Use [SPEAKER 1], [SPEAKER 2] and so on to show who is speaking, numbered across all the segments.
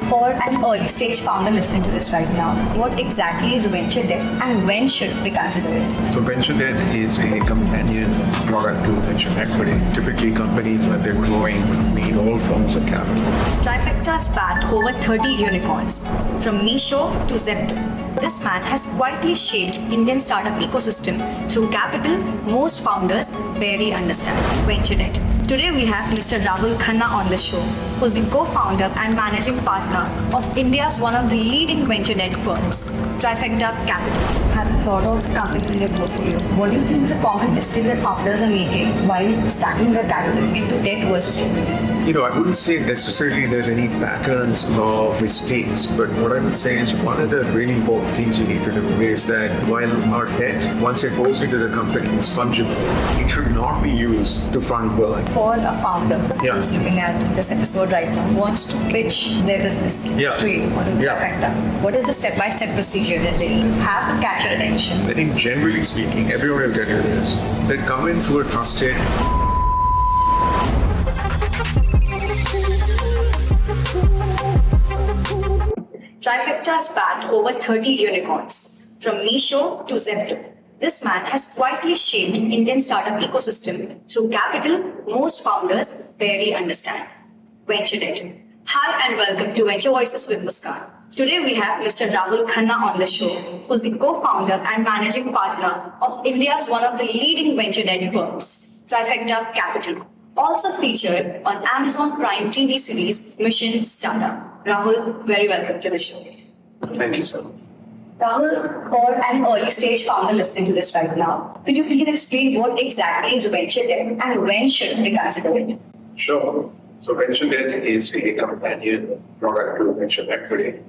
[SPEAKER 1] For an early stage founder listening to this right now, what exactly is venture debt and when should they consider it?
[SPEAKER 2] So venture debt is a companion product to venture equity. Typically companies when they're growing need all forms of capital.
[SPEAKER 1] Trifecta has backed over 30 unicorns, from Meesho to Zepto. This man has quietly shaped Indian startup ecosystem through capital most founders barely understand, venture debt. Today we have Mr. Rahul Khanna on the show, who's the co-founder and managing partner of India's one of the leading venture debt firms, Trifecta Capital. Have a lot of companies in your portfolio. What do you think is a common mistake that founders are making while stacking their capital into debt versus equity?
[SPEAKER 2] I wouldn't say necessarily there's any patterns of mistakes, but what I would say is one of the really important things you need to know is that while our debt, once it goes into the company, is fungible, it should not be used to fund burn.
[SPEAKER 1] For a founder who's looking at this episode right now, wants to pitch their business to you or to Trifecta, what is the step-by-step procedure that they have to catch your attention?
[SPEAKER 2] I think generally speaking, everyone will tell you this, that companies who are trusted
[SPEAKER 1] Trifecta has backed over 30 unicorns, from Meesho to Zepto. This man has quietly shaped Indian startup ecosystem through capital most founders barely understand, venture debt. Hi and welcome to Venture Voices with Muskan. Today we have Mr. Rahul Khanna on the show, who's the co-founder and managing partner of India's one of the leading venture debt firms, Trifecta Capital. Also featured on Amazon Prime TV series Mission Startup. Rahul, very welcome to the show.
[SPEAKER 2] Thank you, sir.
[SPEAKER 1] Rahul, for an early stage founder listening to this right now, could you please explain what exactly is venture debt and when should they consider it?
[SPEAKER 2] Sure. So venture debt is a companion product to venture equity.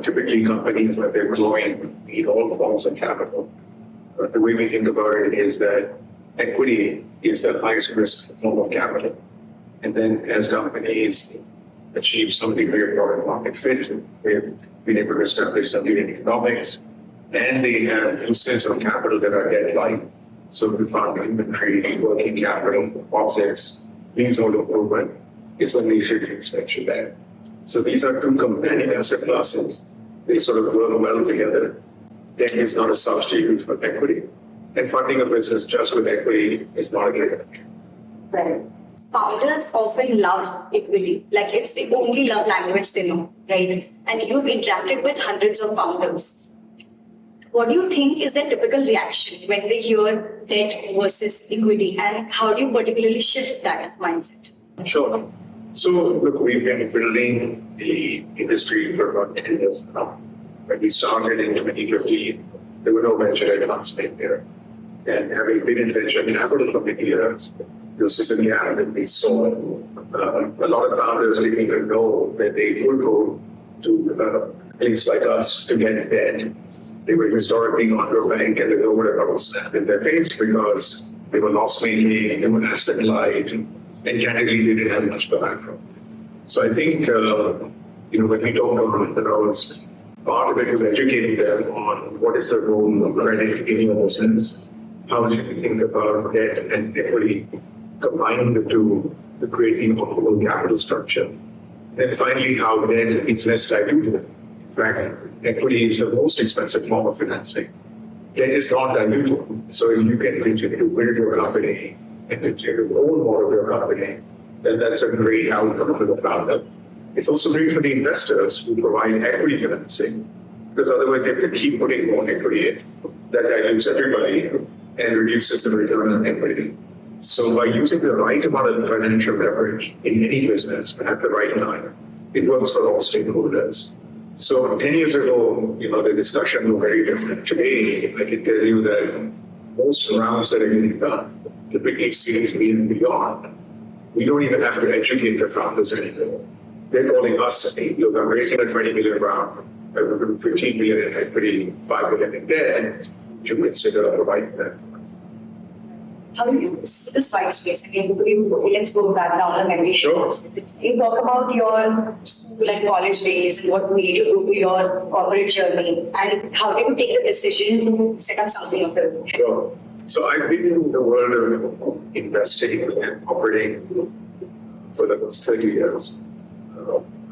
[SPEAKER 2] Typically companies when they're growing need all forms of capital. The way we think about it is that equity is the highest risk form of capital. And then as companies achieve some degree of product market fit, they've been able to establish some unit economics, and they have uses of capital that are debt-like. So we found inventory, working capital, deposits, leasehold improvement is when they should use venture debt. So these are two companion asset classes. They sort of work well together. Debt is not a substitute for equity, and funding a business just with equity is not a great option.
[SPEAKER 1] Right. Founders often love equity, like it's the only love language they know, right? And you've interacted with hundreds of founders. What do you think is their typical reaction when they hear debt versus equity, and how do you particularly shift that mindset?
[SPEAKER 2] Sure. So look, we've been building the industry for about 10 years now. When we started in 2015, there were no venture debt funds named there. And having been in venture capital for many years, there was just a gap that we saw. A lot of founders didn't even know that they would go to things like us to get debt. They were historically on to a bank and they would have slapped in their face because they were loss-making, they were asset-light, and candidly they didn't have much to back from. So I think, when we talk to entrepreneurs, part of it was educating them on what is the role of credit in your business, how should you think about debt and equity, combining the two to create the optimal capital structure. Then finally, how debt is less diluted. In fact, equity is the most expensive form of financing. Debt is not diluted. So if you can continue to build your company and continue to own more of your company, then that's a great outcome for the founder. It's also great for the investors who provide equity financing, because otherwise they have to keep putting more equity in. That dilutes everybody and reduces the return on equity. So by using the right amount of financial leverage in any business at the right time, it works for all stakeholders. So 10 years ago, the discussions were very different. Today, I can tell you that most rounds that are getting done, typically Series B and beyond, we don't even have to educate the founders anymore. They're calling us saying, look, I'm raising a 20 million round, I'm going to do 15 million in equity, 5 million in debt, would you consider providing that?
[SPEAKER 1] How do you see this white space again? Let's go back down the memory.
[SPEAKER 2] Sure.
[SPEAKER 1] You talk about your school and college days and what made you go to your corporate journey, and how did you take the decision to set up something of your own?
[SPEAKER 2] Sure. So I've been in the world of investing and operating for the last 30 years.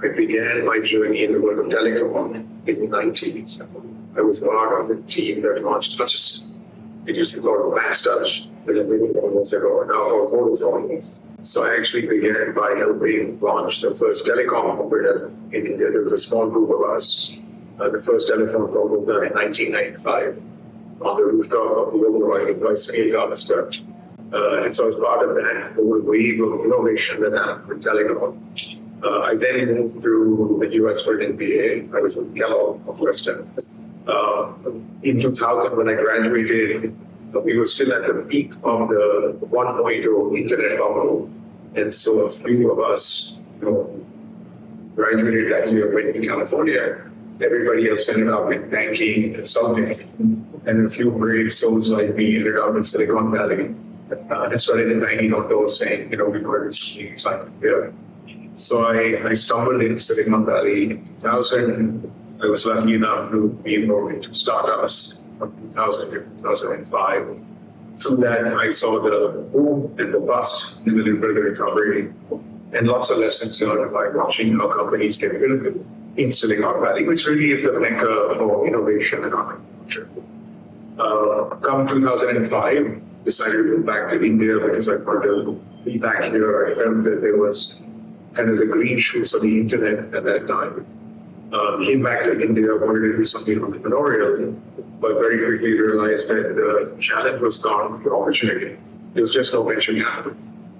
[SPEAKER 2] I began my journey in the world of telecom in the 90s. I was part of the team that launched Touches. It used to be called Max Touch, but many years ago, now called Vodafone. So I actually began by helping launch the first telecom operator in India. There was a small group of us. The first telephone call was done in 1995 on the rooftop of the Oberoi by Sunil Gava's church. And so I was part of that whole wave of innovation that happened in telecom. I then moved to the US for an MBA. I was with Kellogg of Western. In 2000, when I graduated, we were still at the peak of the 1.0 internet bubble. And so a few of us, graduated that year, went to California. Everybody else ended up in banking, consulting, and a few brave souls like me ended up in Silicon Valley. And started banging on doors saying, we were really excited here. So I stumbled into Silicon Valley in 2000. I was lucky enough to be involved into startups from 2000 to 2005. Through that, I saw the boom and the bust in the recovery, and lots of lessons learned by watching how companies get built in Silicon Valley, which really is the mecca for innovation and entrepreneurship. Come 2005, decided to go back to India because I wanted to be back here. I felt that there was kind of the green shoots of the internet at that time. Came back to India, wanted to do something entrepreneurial, but very quickly realized that the challenge was gone, the opportunity. There was just no venture capital.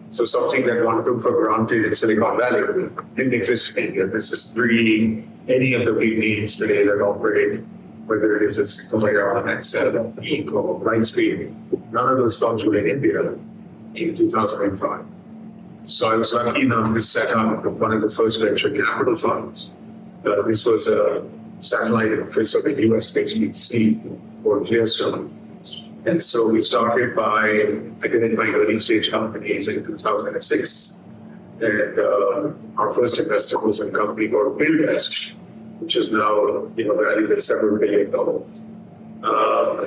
[SPEAKER 2] So something that one took for granted in Silicon Valley didn't exist in India. This is pre any of the big names today that operate, whether it is a Sequoia, Excel, Peak, or Lightspeed. None of those firms were in India in 2005. So I was lucky enough to set up one of the first venture capital funds. This was a satellite office of the US-based VC called Clearstone. And so we started by identifying early stage companies in 2006. And our first investor was a company called BigBasket, which is now valued at several $billion.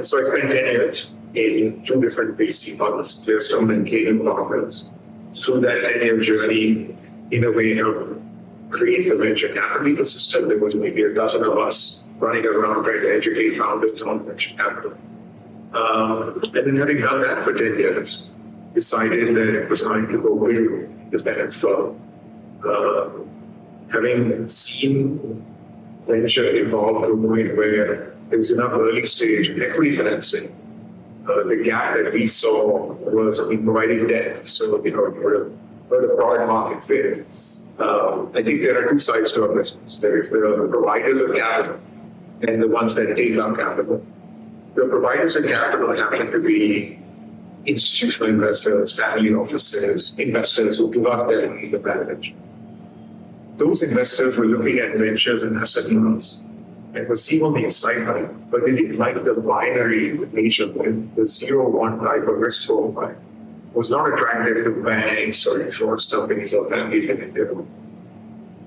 [SPEAKER 2] So I spent 10 years in two different VC funds, Clearstone and Canaan Partners. Through that 10-year journey, in a way, helped create the venture capital ecosystem. There was maybe a dozen of us running around trying to educate founders on venture capital. And then having done that for 10 years, decided that it was time to go build an independent firm. Having seen venture evolve to a point where there was enough early stage equity financing, the gap that we saw was in providing debt. So, for the product market fit. I think there are two sides to our business. There is the providers of capital and the ones that take up capital. The providers of capital happen to be institutional investors, family offices, investors who give us their money to manage. Those investors were looking at ventures and asset loans and were seeing all the excitement, but they didn't like the binary nature of it, the 0-1 type of risk profile. Was not attractive to banks or insurance companies or families in India.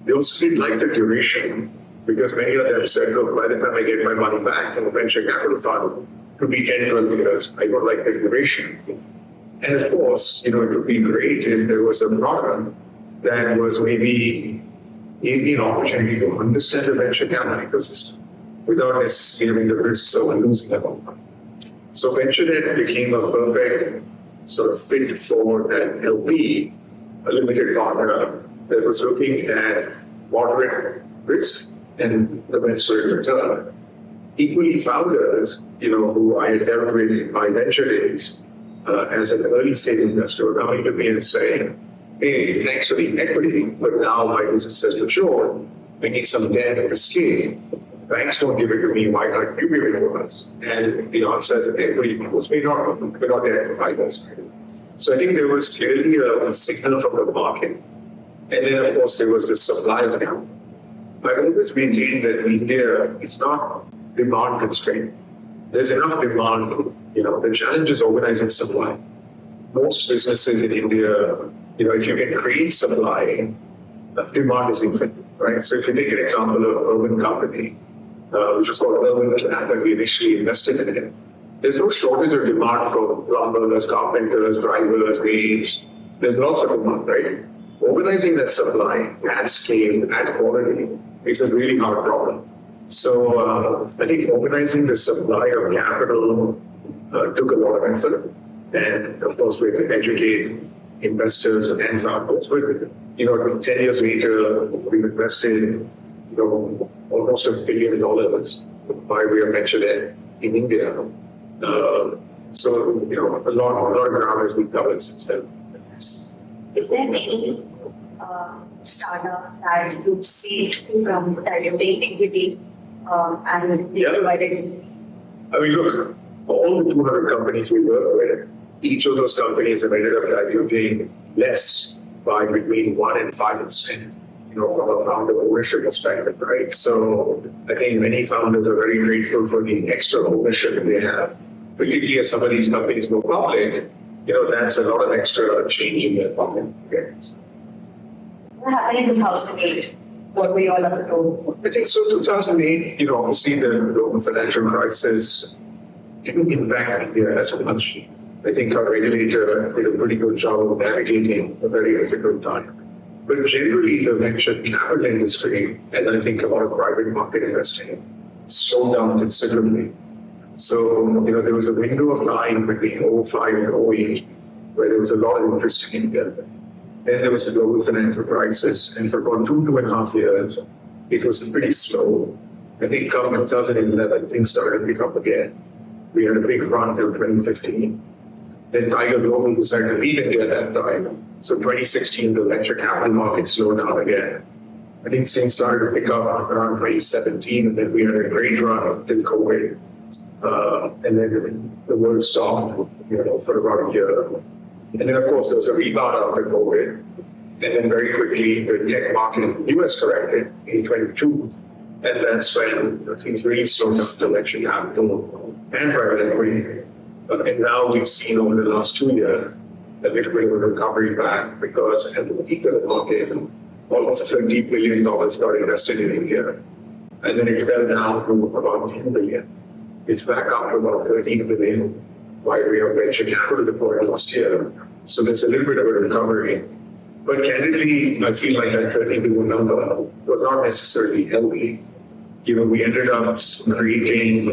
[SPEAKER 2] They also didn't like the duration because many of them said, look, by the time I get my money back from a venture capital fund, it could be 10, 12 years. I don't like the duration. And of course, it would be great if there was a product that was maybe an opportunity to understand the venture capital ecosystem without necessarily having the risks of losing a lot. So venture debt became a perfect sort of fit for an LP, a limited partner that was looking at moderate risk and the best rate of return. Equally, founders, who I had dealt with in my venture days as an early stage investor, were coming to me and saying, hey, thanks for the equity, but now my business has matured. I need some debt or scale. Banks don't give it to me, why can't you give it to us? And the answer is equity was we're not there to provide us. So I think there was clearly a signal from the market. And then of course there was the supply of capital. I've always maintained that in India, it's not demand constrained. There's enough demand, the challenge is organizing supply. Most businesses in India, if you can create supply, demand is infinite, right? So if you take an example of urban company, which was called Urban Lab, that we initially invested in it. There's no shortage of demand for plumbers, carpenters, drivers, maids. There's lots of demand, right? organizing that supply at scale, at quality, is a really hard problem. So I think organizing the supply of capital took a lot of effort. And of course, we had to educate investors and founders. But, 10 years later, we've invested, almost $1 billion by way of venture debt in India. So, a lot of ground has been covered since then.
[SPEAKER 1] Is there any startup that you've saved from diluting equity and they provided?
[SPEAKER 2] I mean, look, all the 200 companies we work with, each of those companies have ended up diluting less by between 1% and 5%, from a founder ownership perspective, right? So I think many founders are very grateful for the extra ownership they have, particularly as some of these companies go public. That's a lot of extra change in their pocket. Okay.
[SPEAKER 1] What happened in 2008? What were you all up to?
[SPEAKER 2] I think so. 2008, obviously the global financial crisis didn't impact India as much. I think our regulator did a pretty good job of navigating a very difficult time. But generally, the venture capital industry, and I think a lot of private market investing, slowed down considerably. So, there was a window of time between 2005 and 2008 where there was a lot of interest in India. Then there was the global financial crisis, and for about 2.5 years, it was pretty slow. I think come 2011, things started to pick up again. We had a big run till 2015. Then Tiger Global decided to leave India at that time. So 2016, the venture capital market slowed down again. I think things started to pick up around 2017, and then we had a great run until COVID. And then the world stopped, for about a year. And then, of course, there was a rebound after COVID. And then very quickly, the tech market in the US corrected in 22. And that's when things really slowed down to venture capital and private equity. And now we've seen over the last 2 years a little bit of a recovery back, because at the peak of the market, almost $30 billion got invested in India. And then it fell down to about $10 billion. It's back up to about $13 billion by way of venture capital deployed last year. So there's a little bit of a recovery. But candidly, I feel like that $30 billion number was not necessarily healthy. We ended up creating,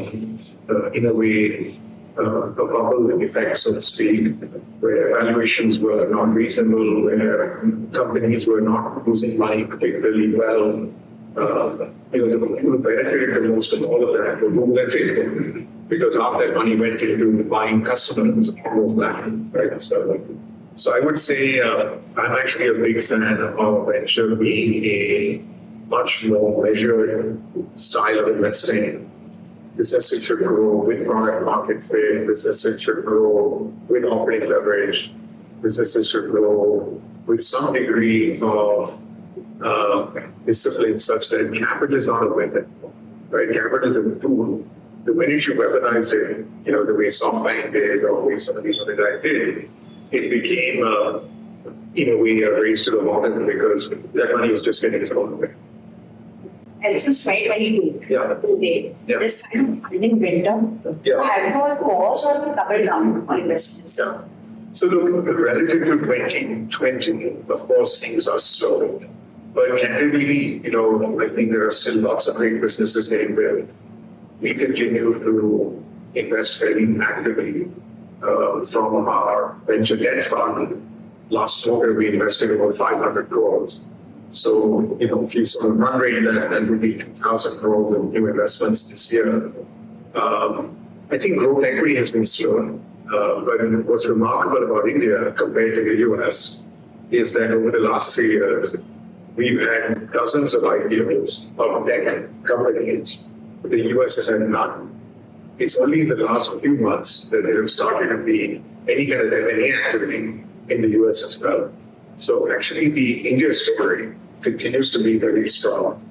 [SPEAKER 2] in a way, a bubble effect, so to speak, where valuations were not reasonable, where companies were not losing money particularly well. The people who benefited the most of all of that were Google and Facebook, because half that money went into buying customers on those platforms, right? So I would say I'm actually a big fan of venture being a much more measured style of investing. Businesses should grow with product market fit. Businesses should grow with operating leverage. Businesses should grow with some degree of discipline, such that capital is not a weapon, right? Capital is a tool. The minute you weaponize it, the way SoftBank did, or the way some of these other guys did, it became, in a way, a race to the bottom, because that money was just getting thrown away.
[SPEAKER 1] And since 2022 to date, this kind of funding window, have you all paused or doubled down on investments?
[SPEAKER 2] Yeah. So look, relative to 2020, of course, things are slow. But candidly, I think there are still lots of great businesses getting built. We continue to invest very actively from our venture debt fund. Last quarter, we invested about 500 crores. So, if you sort of run rate that would be 2,000 crores in new investments this year. I think growth equity has been slow. But what's remarkable about India compared to the US is that over the last 3 years, we've had dozens of IPOs of tech companies. The US has had none. It's only in the last few months that there have started to be any kind of M&A activity in the US as well. So actually, the India story continues to be very strong.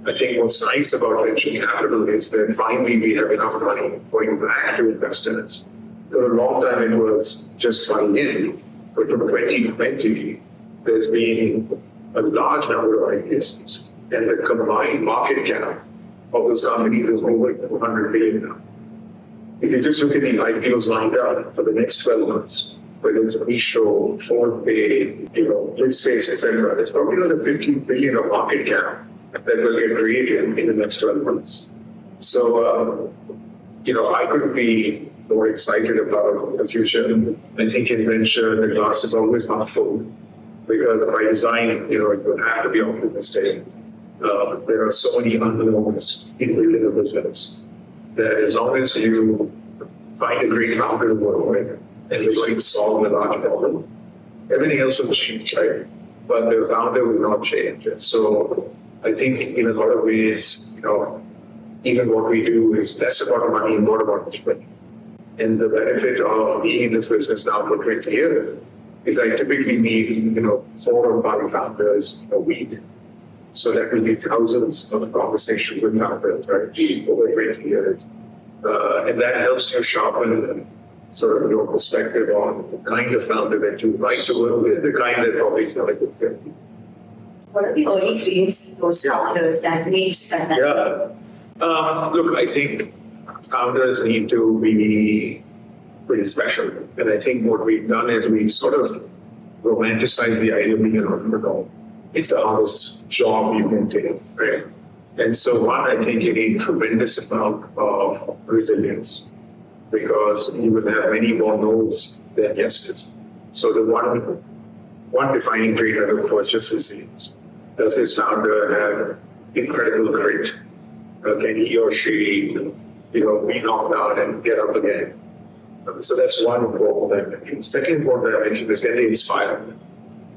[SPEAKER 2] I think what's nice about venture capital is that finally we have enough money going back to investors. For a long time, it was just money in, but from 2020, there's been a large number of IPOs, and the combined market cap of those companies is over 200 billion now. If you just look at the IPOs lined up for the next 12 months, whether it's Meesho, PhonePe, Lidspace, etc., there's probably another 15 billion of market cap that will get created in the next 12 months. So, I couldn't be more excited about the future. I think in venture, the glass is always half full because by design, you have to be optimistic. There are so many unknowns in building a business that as long as you find a great founder to work with and they're going to solve a large problem, everything else will change, right? But the founder will not change. And so I think in a lot of ways, even what we do is less about money and more about money. And the benefit of being in this business now for 20 years is I typically meet, 4 or 5 founders a week. So that will be thousands of conversations with founders, right, over 20 years. And that helps you sharpen sort of your perspective on the kind of founder that you like to work with, the kind that probably is not a good fit.
[SPEAKER 1] What are the early traits those founders that makes that?
[SPEAKER 2] Yeah. Look, I think founders need to be pretty special. And I think what we've done is we've sort of romanticized the idea of being an entrepreneur. It's the hardest job you can take, right? And so one, I think you need tremendous amount of resilience because you will have many more no's than yeses. So the one defining trait I look for is just resilience. Does this founder have incredible grit? Can he or she, be knocked out and get up again? So that's one important dimension. Second important dimension is can they inspire?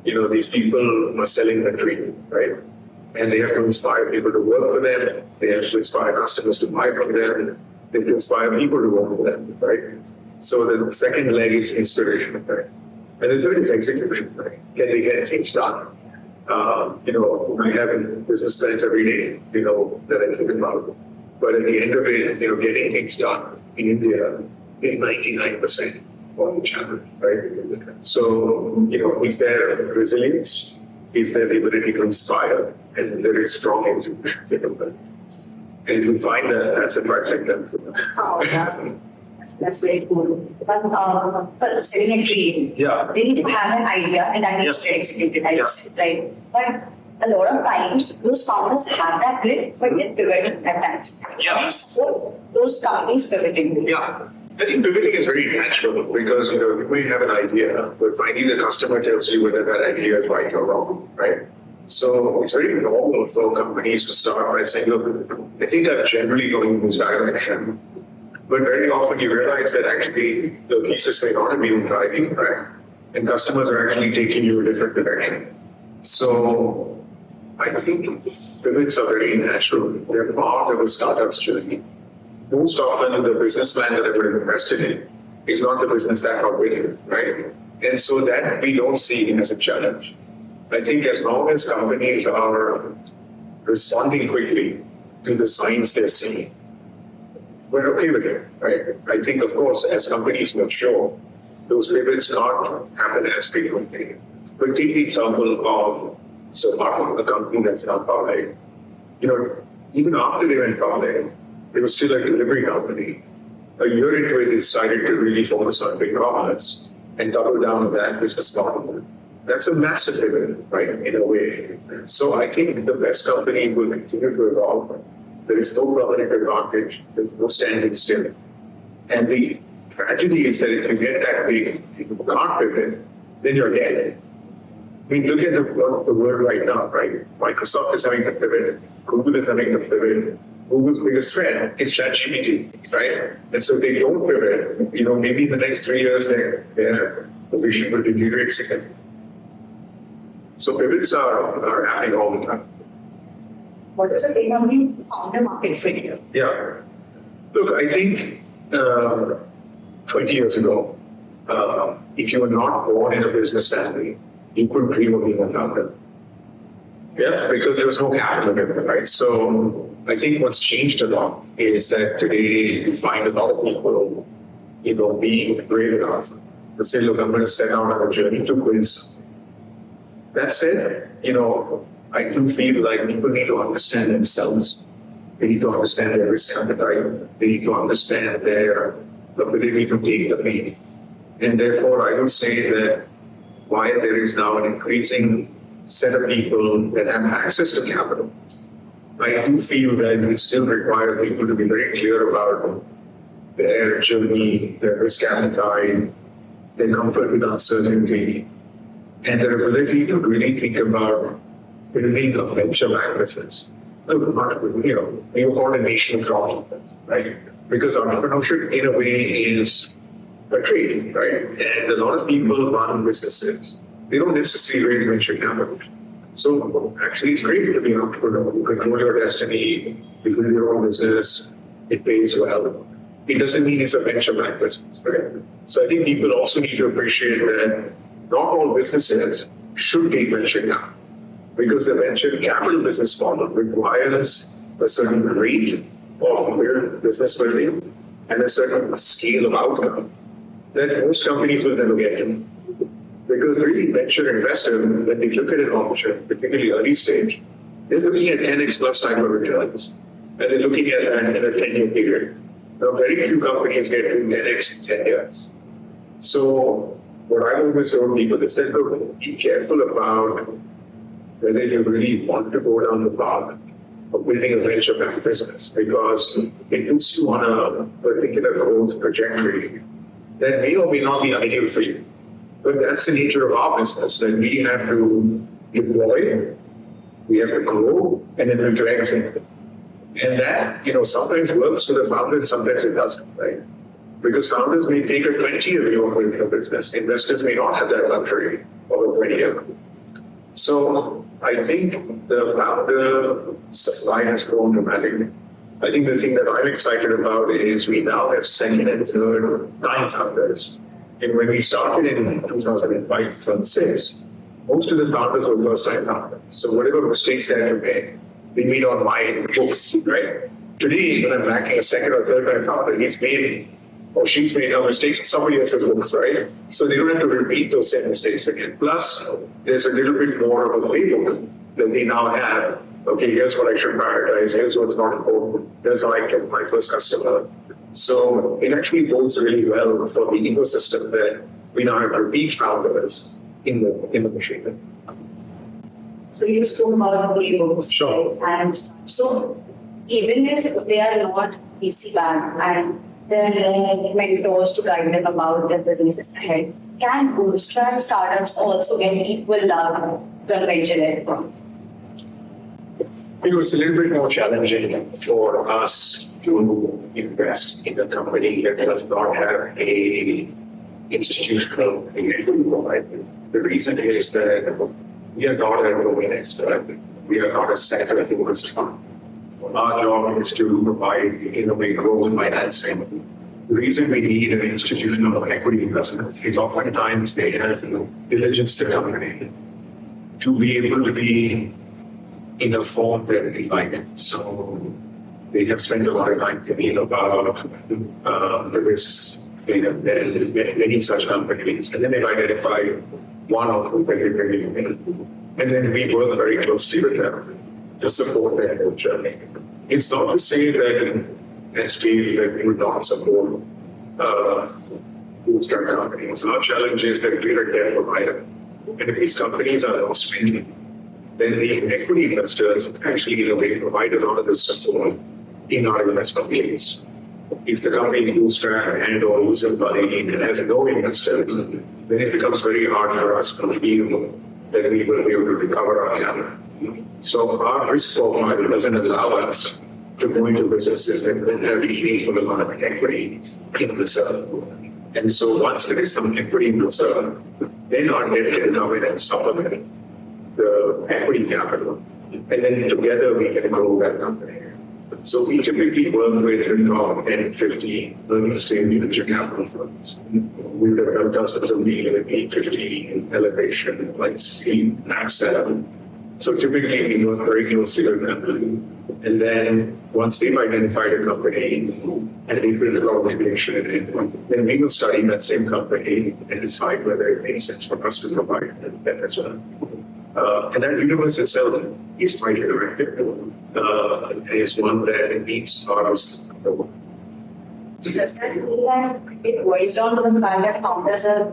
[SPEAKER 2] These people are selling the dream, right? And they have to inspire people to work for them. They have to inspire customers to buy from them. They have to inspire people to work for them, right? So the second leg is inspiration, right? And the third is execution, right? Can they get things done? I have business plans every day, that I think about. But at the end of it, getting things done in India is 99% of the challenge, right? So, is there resilience? Is there the ability to inspire? And there is strong execution capabilities. And if you find that, that's a trifecta.
[SPEAKER 1] Oh, yeah. That's very cool. But for selling a dream, they need to have an idea and that needs to be executed. But a lot of times, those founders have that grit, but they pivot at times.
[SPEAKER 2] Yeah.
[SPEAKER 1] Those companies pivoting.
[SPEAKER 2] Yeah. I think pivoting is very natural because, you may have an idea, but finally the customer tells you whether that idea is right or wrong, right? So it's very normal for companies to start by saying, look, I think I'm generally going in this direction. But very often you realize that actually the thesis may not have been driving, right? And customers are actually taking you a different direction. So I think pivots are very natural. They're part of a startup's journey. Most often the business plan that we're invested in is not the business that got winning, right? And so that we don't see as a challenge. I think as long as companies are responding quickly to the signs they're seeing, we're okay with it, right? I think, of course, as companies mature, those pivots can't happen as frequently. But take the example of a company that's now public. Even after they went public, they were still a delivery company. A year into it, they decided to really focus on big commerce and double down on that business model. That's a massive pivot, right, in a way. So I think the best companies will continue to evolve. There is no permanent advantage. There's no standing still. And the tragedy is that if you get that big, if you can't pivot, then you're dead. I mean, look at the world right now, right? Microsoft is having to pivot. Google is having to pivot. Google's biggest threat is ChatGPT, right? And so if they don't pivot, maybe in the next 3 years, their position will deteriorate significantly. So pivots are happening all the time.
[SPEAKER 1] What is the take on the founder market fit here?
[SPEAKER 2] Yeah. Look, I think 20 years ago, if you were not born in a business family, you couldn't dream of being a founder. Yeah, because there was no capital, right? So I think what's changed a lot is that today you find a lot of people, being brave enough to say, look, I'm going to set out on a journey to quiz. That said, I do feel like people need to understand themselves. They need to understand their risk appetite. They need to understand their ability to take the pain. And therefore, I would say that while there is now an increasing set of people that have access to capital, I do feel that we still require people to be very clear about their journey, their risk appetite, their comfort with uncertainty, and their ability to really think about building a venture-backed business. Look, we are called a nation of shopkeepers, right? Because entrepreneurship, in a way, is a trade, right? And a lot of people run businesses. They don't necessarily raise venture capital. So actually, it's great to be an entrepreneur. You control your destiny, you build your own business, it pays well. It doesn't mean it's a venture-backed business, right? So I think people also need to appreciate that not all businesses should take venture capital, because the venture capital business model requires a certain rate of business building and a certain scale of outcome that most companies will never get to. Because really venture investors, when they look at an opportunity, particularly early stage, they're looking at 10x plus type of returns. And they're looking at that in a 10-year period. Now, very few companies get to 10x in 10 years. So what I've always told people is that, look, be careful about whether you really want to go down the path of building a venture-backed business, because it puts you on a particular growth trajectory that may or may not be ideal for you. But that's the nature of our business, that we have to deploy, we have to grow, and then we have to exit. And that, sometimes works for the founder and sometimes it doesn't, right? Because founders may take a 20-year view of building a business. Investors may not have that luxury of a 20-year. So I think the founder supply has grown dramatically. I think the thing that I'm excited about is we now have second and third time founders. And when we started in 2005, 2006, most of the founders were first-time founders. So whatever mistakes they had to make, they made on my books, right? Today, when I'm backing a second or third-time founder, he's made or she's made her mistakes on somebody else's books, right? So they don't have to repeat those same mistakes again. Plus, there's a little bit more of a playbook that they now have. Okay, here's what I should prioritize. Here's what's not important. Here's how I get my first customer. So it actually bodes really well for the ecosystem that we now have repeat founders in the machine.
[SPEAKER 1] So you spoke about the playbooks.
[SPEAKER 2] Sure.
[SPEAKER 1] And so even if they are not VC backed and there are no mentors to guide them about their businesses ahead, can bootstrap startups also get equal love from venture-led firms?
[SPEAKER 2] It's a little bit more challenging for us to invest in a company that does not have a institutional equity provider. The reason is that we are not a domain expert. We are not a sector-focused fund. Our job is to provide innovative growth financing. The reason we need an institutional equity investment is oftentimes they have diligence the company to be able to be in a form that we like. So they have spent a lot of time thinking about the risks. They have many such companies, and then they've identified one or two very and then we work very closely with them to support their whole journey. It's not to say that at scale that we would not support bootstrap companies. Our challenge is that we are a debt provider. And if these companies are loss-making, then the equity investors actually, in a way, provide a lot of the support in our investment case. If the company is bootstrap and or losing money and has no investors, then it becomes very hard for us to feel that we will be able to recover our capital. So our risk profile doesn't allow us to go into businesses that don't have a meaningful amount of equity in reserve. And so once there is some equity in reserve, then our debt can come in and supplement the equity capital. And then together we can grow that company. So we typically work with the top 10, 15 early stage venture capital firms. We would have done dozens of deals with 850 Elevation, Lightspeed, Accel. So typically we work very closely with them. And then once they've identified a company and they build a organization in it, then we will study that same company and decide whether it makes sense for us to provide that as well. And that universe itself is quite interactive. Is one that needs our risk.
[SPEAKER 3] Does that mean that it boils down to the fact that founders are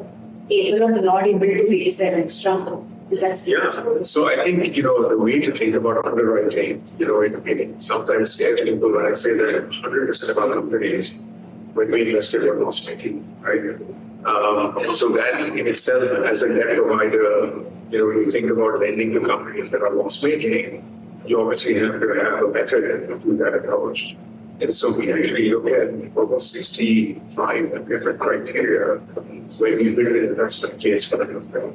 [SPEAKER 3] able or not able to raise their extra? Is that
[SPEAKER 2] Yeah. So I think, the way to think about underwriting, it sometimes scares people when I say that 100% of our companies, when we invested, were loss making, right? So that in itself, as a debt provider, when you think about lending to companies that are loss making, you obviously have to have a method to do that approach. And so we actually look at almost 65 different criteria when we build an investment case for the company.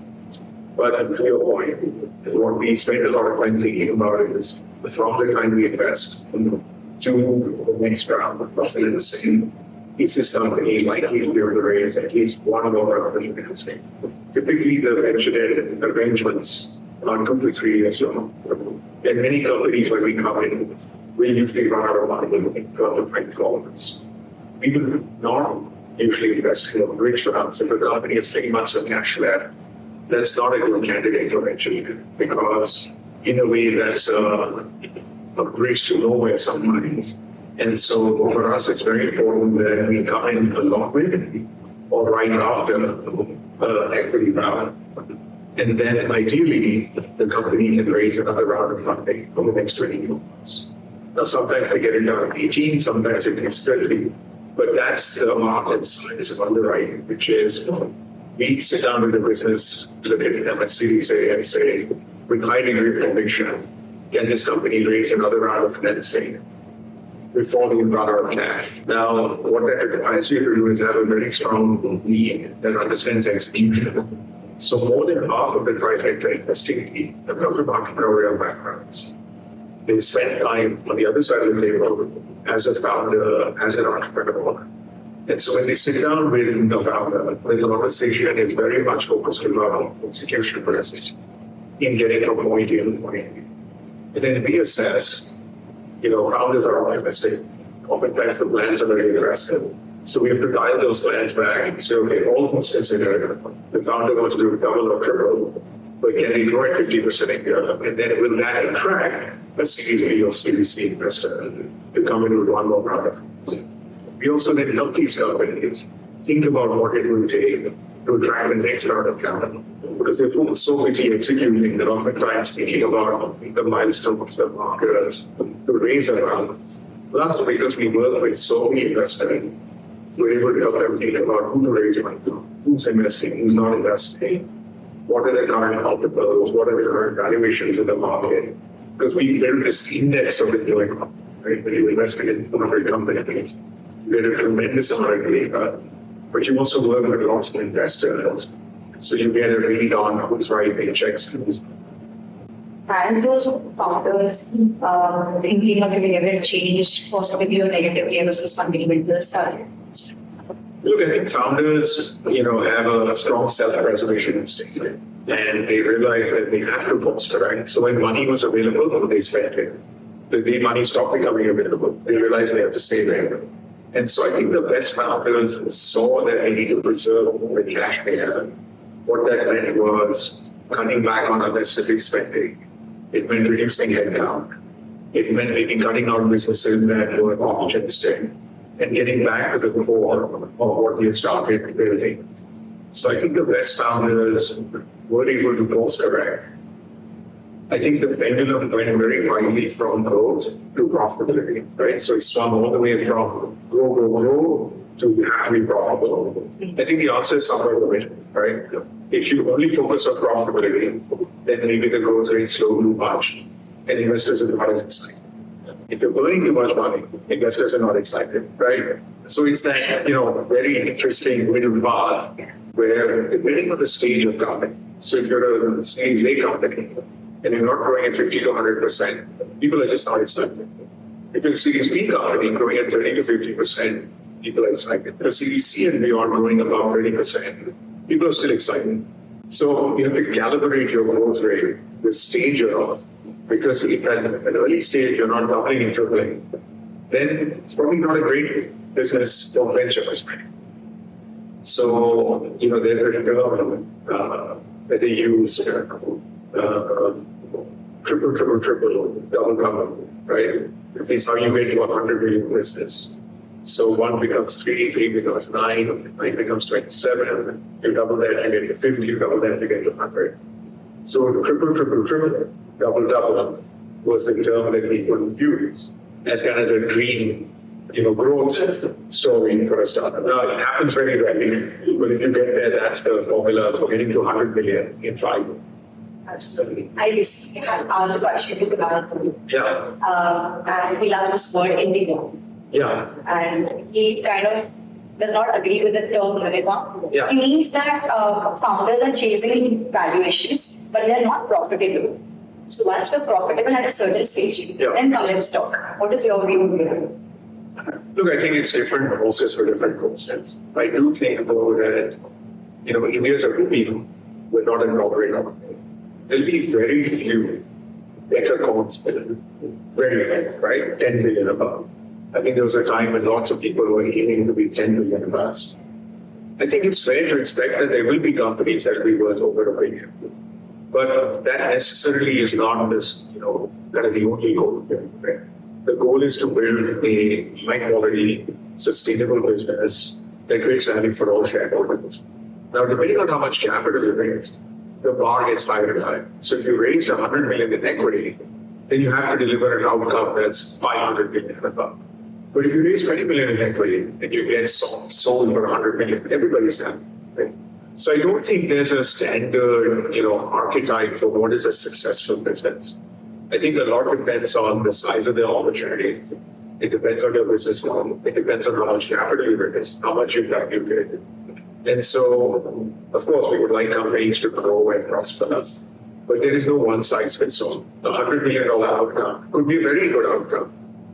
[SPEAKER 2] But to your point, what we spend a lot of time thinking about is from the time we invest to the next round of financing, is this company likely to be able to raise at least one more round of financing? Typically, the venture debt arrangements are 2 to 3 years long. And many companies, when we come in, will usually run out of money in 12 to 24 months. We will not usually invest in bridge rounds. If a company has 3 months of cash left, that's not a good candidate for venture because, in a way, that's a bridge to nowhere sometimes. And so for us, it's very important that we come in along with or right after equity round. And then ideally, the company can raise another round of funding over the next 24 months. Now, sometimes they get it done in 18, sometimes it takes 30. But that's the market science of underwriting, which is we sit down with the business, look at them at Series A and say, with high degree of conviction, can this company raise another round of financing before we run out of cash? Now, what that requires you to do is have a very strong team that understands execution. So more than half of the Trifecta investing team have come from entrepreneurial backgrounds. They spend time on the other side of the table as a founder, as an entrepreneur. And so when they sit down with the founder, the conversation is very much focused around execution process in getting from point A to point B. And then we assess, founders are optimistic. Oftentimes the plans are very aggressive. So we have to dial those plans back and say, okay, all things considered, the founder wants to do double or triple, but can they grow at 50% a year? And then will that attract a Series B or Series C investor to come in with one more round of funds? We also then help these companies think about what it will take to attract the next round of capital. Because they're so busy executing that oftentimes thinking about the milestones, the markers, to raise a round. Plus, because we work with so many investors, we're able to help them think about who to raise money from, who's investing, who's not investing, what are the current multiples, what are the current valuations in the market. Because we build this index of the doing, right? When you invest in 200 companies, you get a tremendous amount of data, but you also work with lots of investors. So you get a read on who's writing checks and who's not.
[SPEAKER 3] Has those founders thinking of behavior changed positively or negatively ever since funding started?
[SPEAKER 2] Look, I think founders, have a strong self-preservation instinct, and they realize that they have to bolster, right? So when money was available, they spent it. The day money stopped becoming available, they realized they have to stay there. And so I think the best founders saw that they need to preserve the cash they had. What that meant was cutting back on unnecessary spending. It meant reducing headcount. It meant maybe cutting out businesses that were opportunistic and getting back to the core of what they had started building. So I think the best founders were able to course correct. I think the pendulum went very widely from growth to profitability, right? So it swung all the way from grow to you have to be profitable. I think the answer is somewhere in the middle, right? If you only focus on profitability, then maybe the growth rate slow too much and investors are not as excited. If you're burning too much money, investors are not excited, right? So it's that, very interesting middle path where depending on the stage of company, so if you're a Series A company and you're not growing at 50 to 100%, people are just not excited. If you're a Series B company growing at 30 to 50%, people are excited. If a Series C and beyond growing above 30%, people are still excited. So you have to calibrate your growth rate, the stage you're on. Because if at an early stage you're not doubling and tripling, then it's probably not a great business or venture perspective. So, there's a term that they use, triple, double, right? It's how you get to 100 million business. So 1 becomes 3, 3 becomes 9, 9 becomes 27. You double that, you get to 50, you double that, you get to 100. So triple, double, double was the term that people use as kind of the dream, growth story for a startup. Now, it happens very rarely, but if you get there, that's the formula for getting to 100 million in 5 years.
[SPEAKER 3] Absolutely. I recently had asked a question to Rahul
[SPEAKER 2] Yeah,
[SPEAKER 3] and he loves this word indigo.
[SPEAKER 2] yeah,
[SPEAKER 3] And he kind of does not agree with the term unicorn.
[SPEAKER 2] Yeah.
[SPEAKER 3] It means that founders are chasing valuations, but they're not profitable. So once you're profitable at a certain stage,
[SPEAKER 2] Yeah.
[SPEAKER 3] then come and stock. What is your view here?
[SPEAKER 2] Look, I think it's different process for different concepts. I do think, though, that, India is a rupee. We're not a corporate company. There'll be very few decacorns, very few, right? 10 billion above. I think there was a time when lots of people were aiming to be 10 billion above. I think it's fair to expect that there will be companies that will be worth over $1 billion. But that necessarily is not this, kind of the only goal. Right? The goal is to build a high-quality, sustainable business that creates value for all shareholders. Now, depending on how much capital you raise, the bar gets higher and higher. So if you raised 100 million in equity, then you have to deliver an outcome that's 500 million and above. But if you raise 20 million in equity and you get sold for 100 million, everybody's happy. Right? So I don't think there's a standard, archetype for what is a successful business. I think a lot depends on the size of the opportunity. It depends on your business model. It depends on how much capital you raise, how much you value. And so, of course, we would like companies to grow and prosper, but there is no one size fits all. A $100 million outcome could be a very good outcome,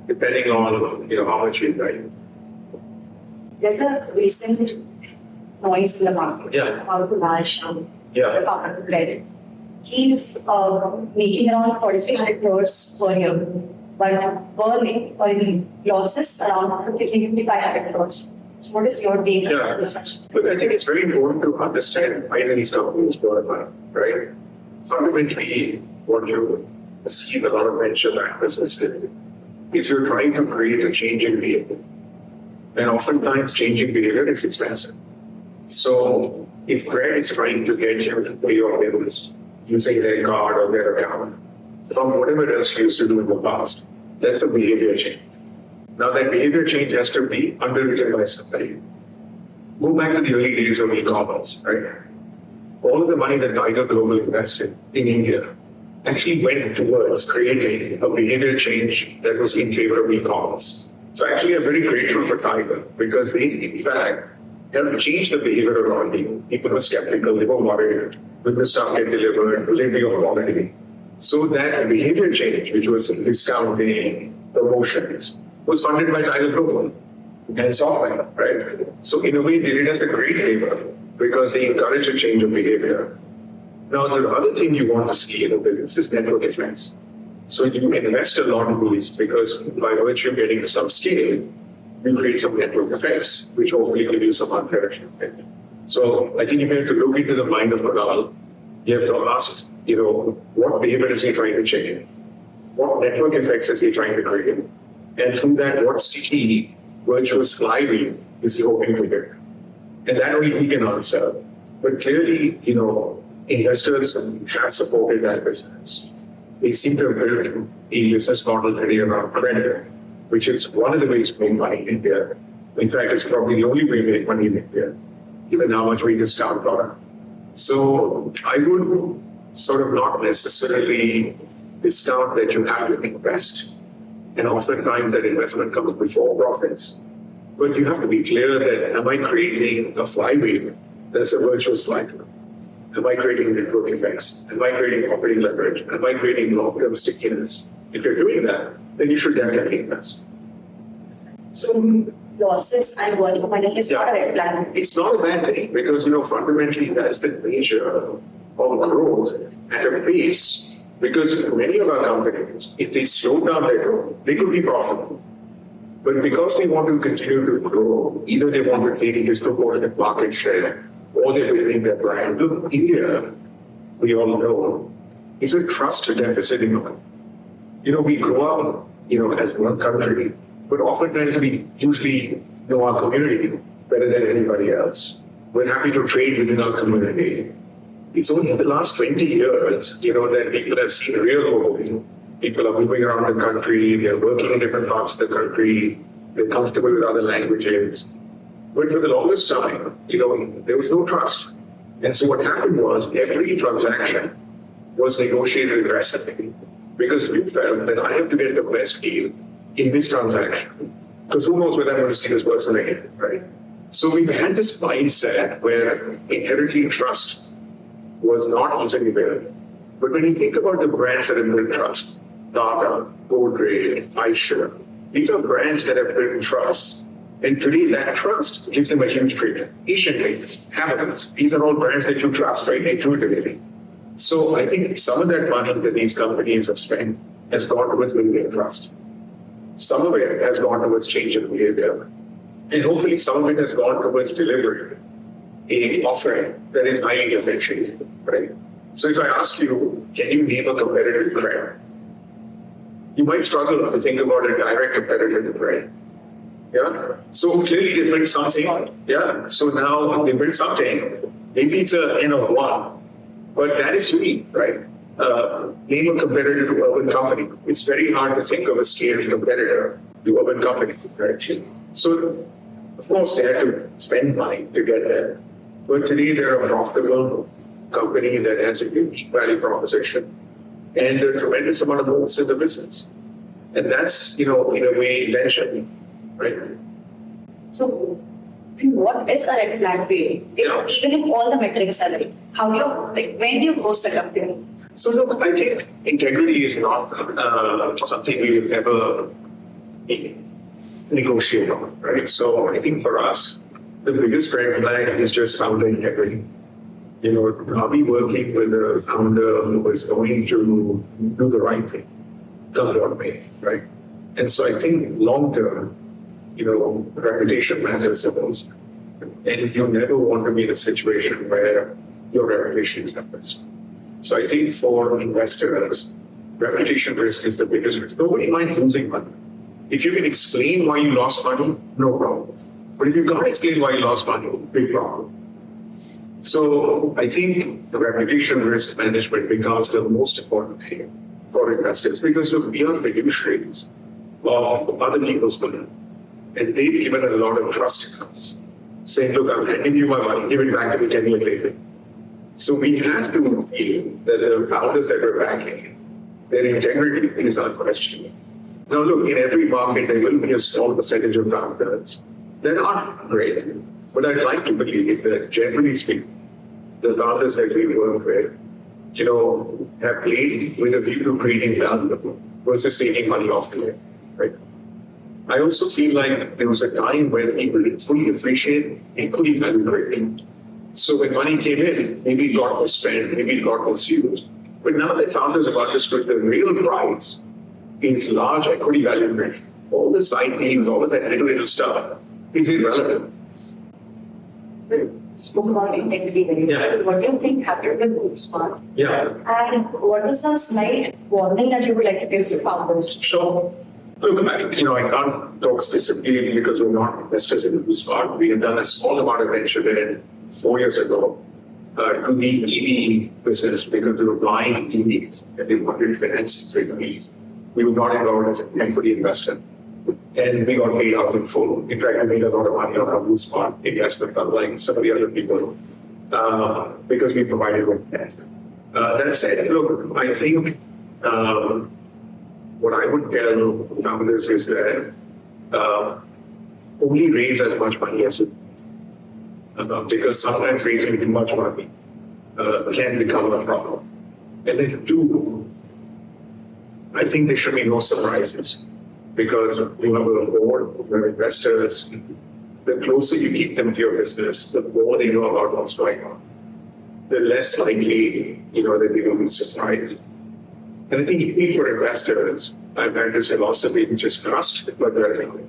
[SPEAKER 2] depending on how much you value.
[SPEAKER 3] There's a recent noise in the market
[SPEAKER 2] Yeah.
[SPEAKER 3] about Raj,
[SPEAKER 2] Yeah.
[SPEAKER 3] the founder of Credit. He's making around 4,300 crores per year, but burning or losses around 5,500 crores. So what is your take
[SPEAKER 2] Yeah.
[SPEAKER 3] on this?
[SPEAKER 2] Look, I think it's very important to understand why these companies burn money, right? Fundamentally, what you see in a lot of venture-backed businesses is you're trying to create a change in behavior. And oftentimes, changing behavior is expensive. So if credit is trying to get you to pay your bills using their card or their account from whatever else you used to do in the past, that's a behavior change. Now that behavior change has to be underwritten by somebody. Go back to the early days of e-commerce, right? All of the money that Tiger Global invested in India actually went towards creating a behavior change that was in favor of e-commerce. So actually I'm very grateful for Tiger because they, in fact, helped change the behavior around you. People were skeptical, they were worried, will the stuff get delivered, will it be of quality? So that behavior change, which was discounting, promotions, was funded by Tiger Global and software, right? So in a way, they did us a great favor because they encourage a change of behavior. Now, the other thing you want to see in a business is network effects. So you invest a lot in these because by virtue of getting some scale, you create some network effects, which hopefully give you some unfair effect. So I think you have to look into the mind of Kunal. You have to ask, what behavior is he trying to change? What network effects is he trying to create? And through that, what sticky, virtuous flywheel is he hoping to get? And that only he can answer. But clearly, investors have supported that business. They seem to have built a business model today around credit, which is one of the ways to make money in India. In fact, it's probably the only way to make money in India, given how much we discount product. So I would sort of not necessarily discount that you have to invest. And oftentimes that investment comes before profits. But you have to be clear that am I creating a flywheel that's a virtuous flywheel? Am I creating network effects? Am I creating operating leverage? Am I creating long-term stickiness? If you're doing that, then you should definitely invest.
[SPEAKER 3] So losses and burning money is not a red flag.
[SPEAKER 2] It's not a bad thing because, fundamentally that's the nature of growth at a pace. Because many of our companies, if they slow down their growth, they could be profitable. But because they want to continue to grow, either they want to take a disproportionate market share or they're building their brand. Look, India, we all know, is a trust deficit economy. We grow up, as one country, but oftentimes we usually know our community better than anybody else. We're happy to trade within our community. It's only in the last 20 years, that people have seen real growth. People are moving around the country, they're working in different parts of the country, they're comfortable with other languages. But for the longest time, there was no trust. And so what happened was every transaction was negotiated aggressively because we felt that I have to get the best deal in this transaction. Because who knows whether I'm going to see this person again, right? So we've had this mindset where inherently trust was not easily built. But when you think about the brands that have built trust, Tata, Godrej, Aisha, these are brands that have built trust. And today that trust gives them a huge premium. Asian Paints, Hamilton's, these are all brands that you trust, right, intuitively. So I think some of that money that these companies have spent has gone towards building trust. Some of it has gone towards change in behavior. And hopefully some of it has gone towards delivering an offering that is highly differentiated, right? So if I ask you, can you name a competitive trend? You might struggle to think about a direct competitive trend. Yeah. So clearly they built something. Yeah. So now they built something. Maybe it's an N of one, but that is unique, right? Name a competitor to urban company. It's very hard to think of a scaled competitor to urban company, right? So of course they had to spend money to get there. But today they're a profitable company that has a unique value proposition and a tremendous amount of growth in the business. And that's, in a way, legend, right?
[SPEAKER 3] So, what is a red flag for you? Even if all the metrics are right, how do you, when do you host a company?
[SPEAKER 2] So look, I think integrity is not something we will ever negotiate on, right? So I think for us, the biggest red flag is just founder integrity. Are we working with a founder who is going to do the right thing, come what may, right? And so I think long term, reputation matters the most. And you never want to be in a situation where your reputation is at risk. So I think for investors, reputation risk is the biggest risk. Nobody minds losing money. If you can explain why you lost money, no problem. But if you can't explain why you lost money, big problem. So I think the reputation risk management becomes the most important thing for investors because look, we are fiduciaries of other people's money. And they've given a lot of trust in us, saying, look, I'm handing you my money, give it back to me 10 years later. So we have to feel that the founders that we're backing, their integrity is unquestionable. Now look, in every market, there will be a small percentage of founders that aren't great. But I'd like to believe that generally speaking, the founders that we work with, have played with a view to creating value versus taking money off the table, right? I also feel like there was a time when people didn't fully appreciate equity value creation. So when money came in, maybe it got misspent, maybe it got misused. But now that founders have understood the real price is large equity value creation, all the side deals, all of that little stuff is irrelevant.
[SPEAKER 3] Spoke about integrity very well. What do you think happened with Bootstrap?
[SPEAKER 2] Yeah.
[SPEAKER 3] And what is a slight warning that you would like to give to founders?
[SPEAKER 2] Sure. Look, I can't talk specifically because we're not investors in Bootstrap. We have done a small amount of venture there 4 years ago to the EV business because they were buying EVs and they wanted to finance EVs. We were not involved as an equity investor. And we got paid out in full. In fact, I made a lot of money on our Bootstrap investment, unlike some of the other people, because we provided with that. That said, look, I think what I would tell founders is that only raise as much money as you because sometimes raising too much money can become a problem. And then two, I think there should be no surprises because you have a board, you have investors. The closer you keep them to your business, the more they know about what's going on. The less likely, that they will be surprised. And I think even for investors, I've had this philosophy, which is trust, but verify.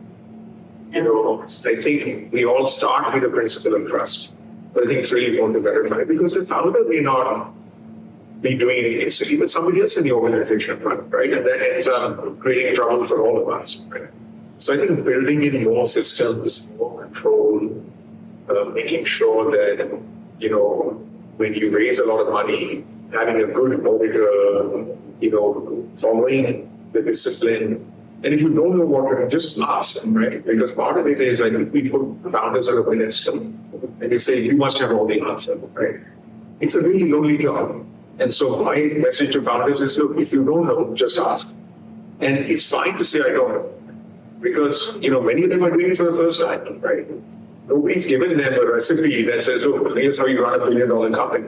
[SPEAKER 2] I think we all start with the principle of trust, but I think it's really important to verify because the founder may not be doing anything silly, but somebody else in the organization, right? And that ends up creating trouble for all of us, right? So I think building in more systems, more control, making sure that, when you raise a lot of money, having a good auditor, following the discipline. And if you don't know what to do, just ask them, right? Because part of it is, I think we put founders on a pedestal and they say, you must have all the answers, right? It's a really lonely job. And so my message to founders is, look, if you don't know, just ask. And it's fine to say, I don't know. Because, many of them are doing it for the first time, right? Nobody's given them a recipe that says, look, here's how you run $1 billion company.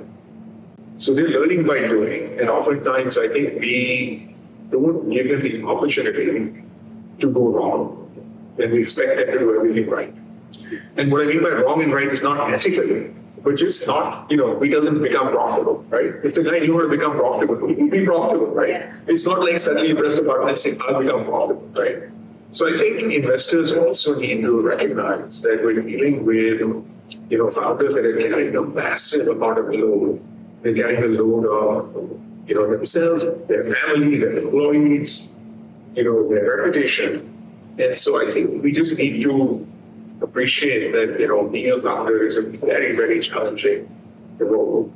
[SPEAKER 2] So they're learning by doing. And oftentimes, I think we don't give them the opportunity to go wrong. And we expect them to do everything right. And what I mean by wrong and right is not ethically, but just not, we doesn't become profitable, right? If the guy knew how to become profitable, he would be profitable, right?
[SPEAKER 3] Yeah.
[SPEAKER 2] It's not like suddenly you press the button and say, I'll become profitable, right? So I think investors also need to recognize that we're dealing with, founders that are carrying a massive amount of load. They're carrying the load of, themselves, their family, their employees, their reputation. And so I think we just need to appreciate that, being a founder is a very, very challenging role.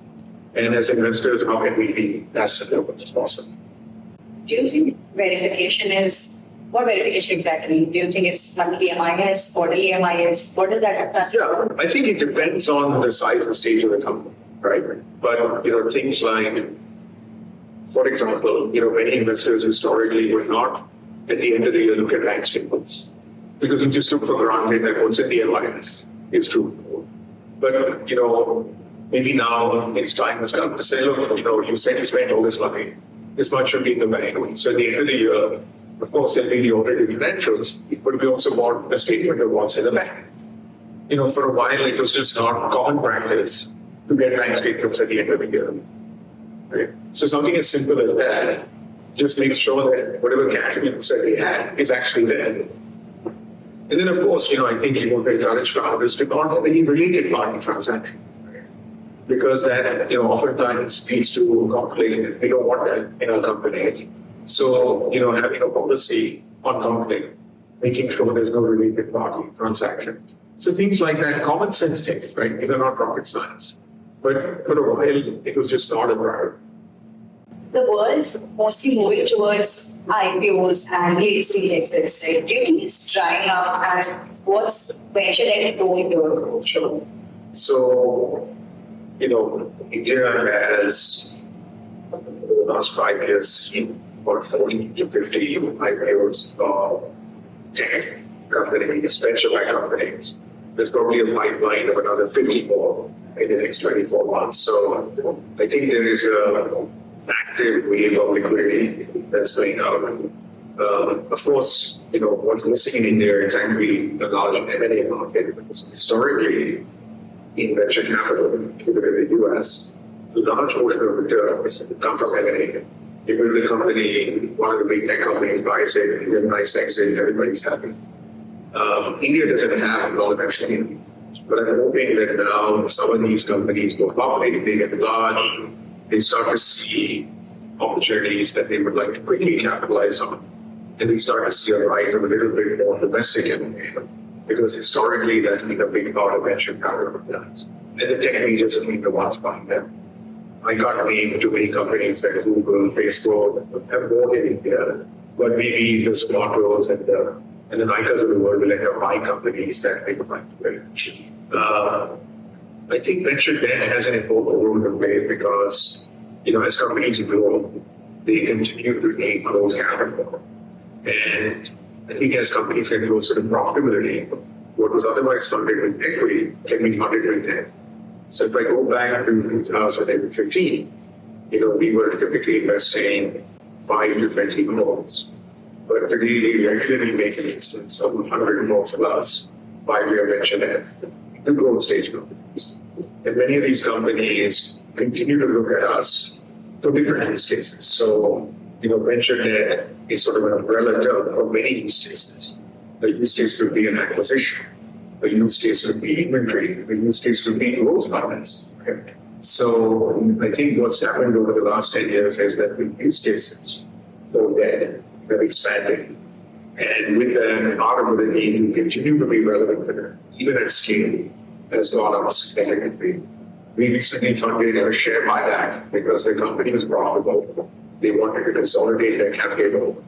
[SPEAKER 2] And as investors, how can we be as supportive as possible?
[SPEAKER 3] Do you think what verification exactly? Do you think it's monthly MIS, quarterly MIS? What does that transfer?
[SPEAKER 2] Yeah, I think it depends on the size and stage of the company, right? But, things like, for example, many investors historically would not, at the end of the year, look at bank statements because we just took for granted that what's in the MIS is true. But, maybe now its time has come to say, look, you said you spent all this money. This much should be in the bank. So at the end of the year, of course, there'll be the audited financials, but we also want a statement of what's in the bank. For a while, it was just not common practice to get bank statements at the end of the year. Right? So something as simple as that just makes sure that whatever cash balance that we had is actually there. And then, of course, I think you want to encourage founders to not have any related party transactions. Because that, oftentimes leads to conflict. We don't want that in our company. So, having a policy on conflict, making sure there's no related party transactions. So things like that, common sense things, right? They're not rocket science. But for a while, it was just not a priority.
[SPEAKER 3] The world's mostly moving towards IPOs and late stage exits, right? Do you think it's drying up and what's venture debt role here?
[SPEAKER 2] Sure. So, India has, over the last 5 years, seen about 40 to 50 IPOs of tech companies, venture-backed companies. There's probably a pipeline of another 50 more in the next 24 months. So I think there is an active wave of liquidity that's going out. Of course, what's missing in India is actually a large M&A market. Historically, in venture capital, if you look at the US, a large portion of returns come from M&A. You build a company, one of the big tech companies buys it, you get a nice exit, everybody's happy. India doesn't have a lot of M&A, but I'm hoping that now some of these companies go public, they get large, they start to see opportunities that they would like to quickly capitalize on. And we start to see a rise of a little bit more domestic M&A. Because historically, that's been a big part of venture capital plans. And the tech majors have been the ones buying them. I can't name too many companies like Google, Facebook have bought in India, but maybe the Zomatos and the Nikas of the world will end up buying companies that they would like to build. I think venture debt has an important role to play because, as companies grow, they continue to need growth capital. And I think as companies get closer to profitability, what was otherwise funded with equity can be funded with debt. So if I go back to 2015, we were typically investing 5 to 20 crores. But today we regularly make an instance of 100 crores plus 5-year venture debt to growth stage companies. And many of these companies continue to look at us for different use cases. So, venture debt is sort of an umbrella term for many use cases. A use case could be an acquisition. A use case could be inventory. A use case could be growth finance. Okay. So I think what's happened over the last 10 years is that the use cases for debt have expanded. And with that, our ability to continue to be relevant, even at scale, has gone up significantly. We recently funded a share buyback because the company was profitable. They wanted to consolidate their capital.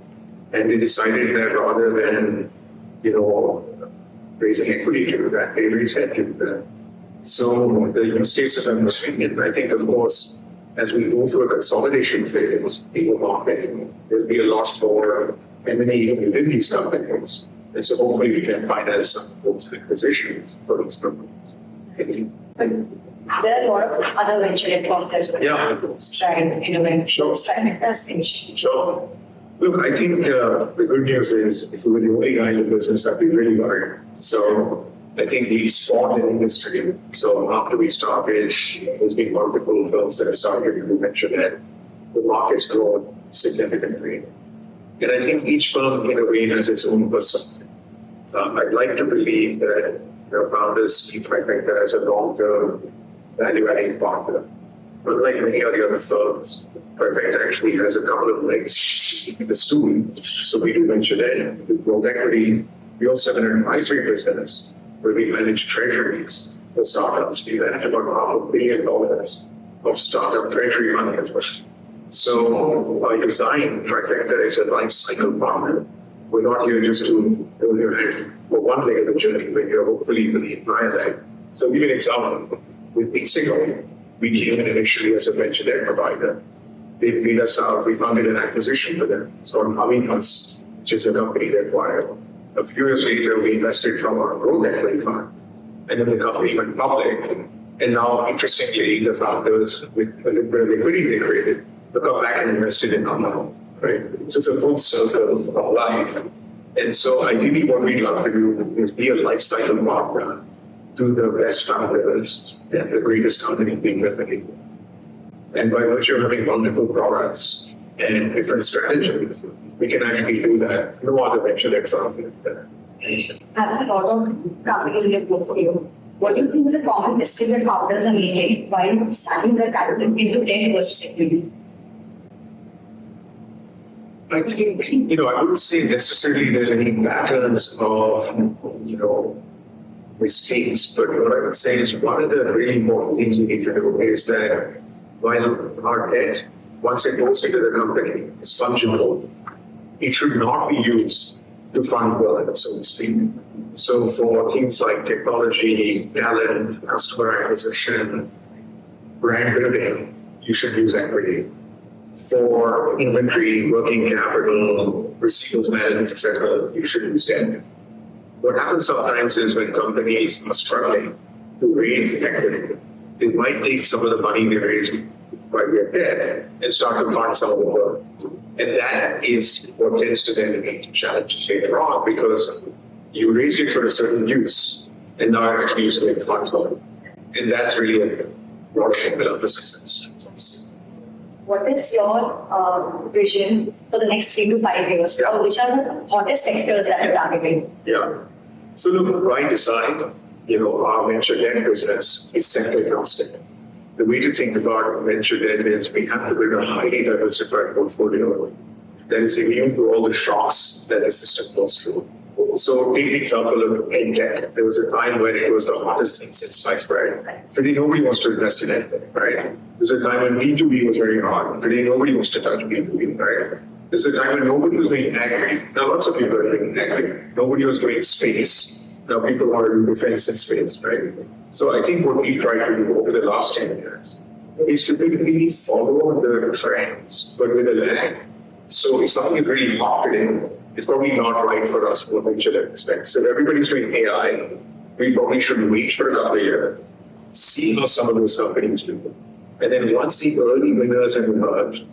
[SPEAKER 2] And they decided that rather than, raising equity to do that, they raised debt to do that. So the use cases are moving. And I think, of course, as we go through a consolidation phase in the market, there'll be a lot more M&A within these companies. And so hopefully we can finance some of those acquisitions for these companies.
[SPEAKER 3] There are a lot of other venture debt firms as well.
[SPEAKER 2] Yeah.
[SPEAKER 3] Strive, Innovate,
[SPEAKER 2] Sure.
[SPEAKER 3] Trifecta's things.
[SPEAKER 2] Sure. Look, I think the good news is if we were the only guy in the business, I'd be really worried. So I think we spawned an industry. So after we started, there's been multiple firms that have started to venture debt. The market's grown significantly. And I think each firm, in a way, has its own personality. I'd like to believe that founders see Trifecta as a long-term value-adding partner. But like many of the other firms, Trifecta actually has a couple of legs in the stool. So we do venture debt, we do growth equity. We also have an advisory business where we manage treasuries for startups. We manage about $500 million of startup treasury money as well. So by design, Trifecta is a life cycle partner. We're not here just to hold your hand for one leg of the journey, but you're hopefully for the entire leg. So I'll give you an example. With Meesho, we came in initially as a venture debt provider. They paid us out. We funded an acquisition for them. It's called IPOs, which is a company they acquired. A few years later, we invested from our growth equity fund. And then the company went public. And now, interestingly, the founders, with a little bit of liquidity they created, they come back and invested in our money, right? So it's a full circle of life. And so ideally what we'd love to do is be a life cycle partner to the best founders and the greatest companies being replicated. And by virtue of having multiple products and different strategies, we can actually do that. No other venture debt firm can do that.
[SPEAKER 3] Having a lot of companies in your portfolio, what do you think is a common mistake that founders are making while stacking their capital into debt versus equity?
[SPEAKER 2] I think, I wouldn't say necessarily there's any patterns of, mistakes, but what I would say is one of the really important things we need to do is that while our debt, once it goes into the company, is fungible, it should not be used to fund burn, so to speak. So for things like technology, talent, customer acquisition, brand building, you should use equity. For inventory, working capital, receivables management, etc., you should use debt. What happens sometimes is when companies are struggling to raise equity, they might take some of the money they raised by their debt and start to fund some of the work. And that is what tends to then lead to challenges later on because you raised it for a certain use and now you're actually using it to fund work. And that's really a broad formula for success.
[SPEAKER 3] What is your vision for the next 3 to 5 years?
[SPEAKER 2] Yeah.
[SPEAKER 3] Or which are the hottest sectors that you're targeting?
[SPEAKER 2] Yeah. So look, by design, our venture debt business is sector agnostic. The way to think about venture debt is we have to build a highly diversified portfolio that is immune to all the shocks that the system goes through. So take the example of tech. There was a time when it was the hottest thing since sliced bread. Today nobody wants to invest in it, right? There was a time when B2B was very hot. Today nobody wants to touch B2B, right? There's a time when nobody was doing agri. Now lots of people are doing agri. Nobody was doing space. Now people want to do defense and space, right? So I think what we've tried to do over the last 10 years is to really follow the trends, but with a lag. So if something is really hot today, it's probably not right for us from a venture debt perspective. So if everybody's doing AI, we probably should wait for a couple of years, see how some of those companies do. And then once the early winners have emerged,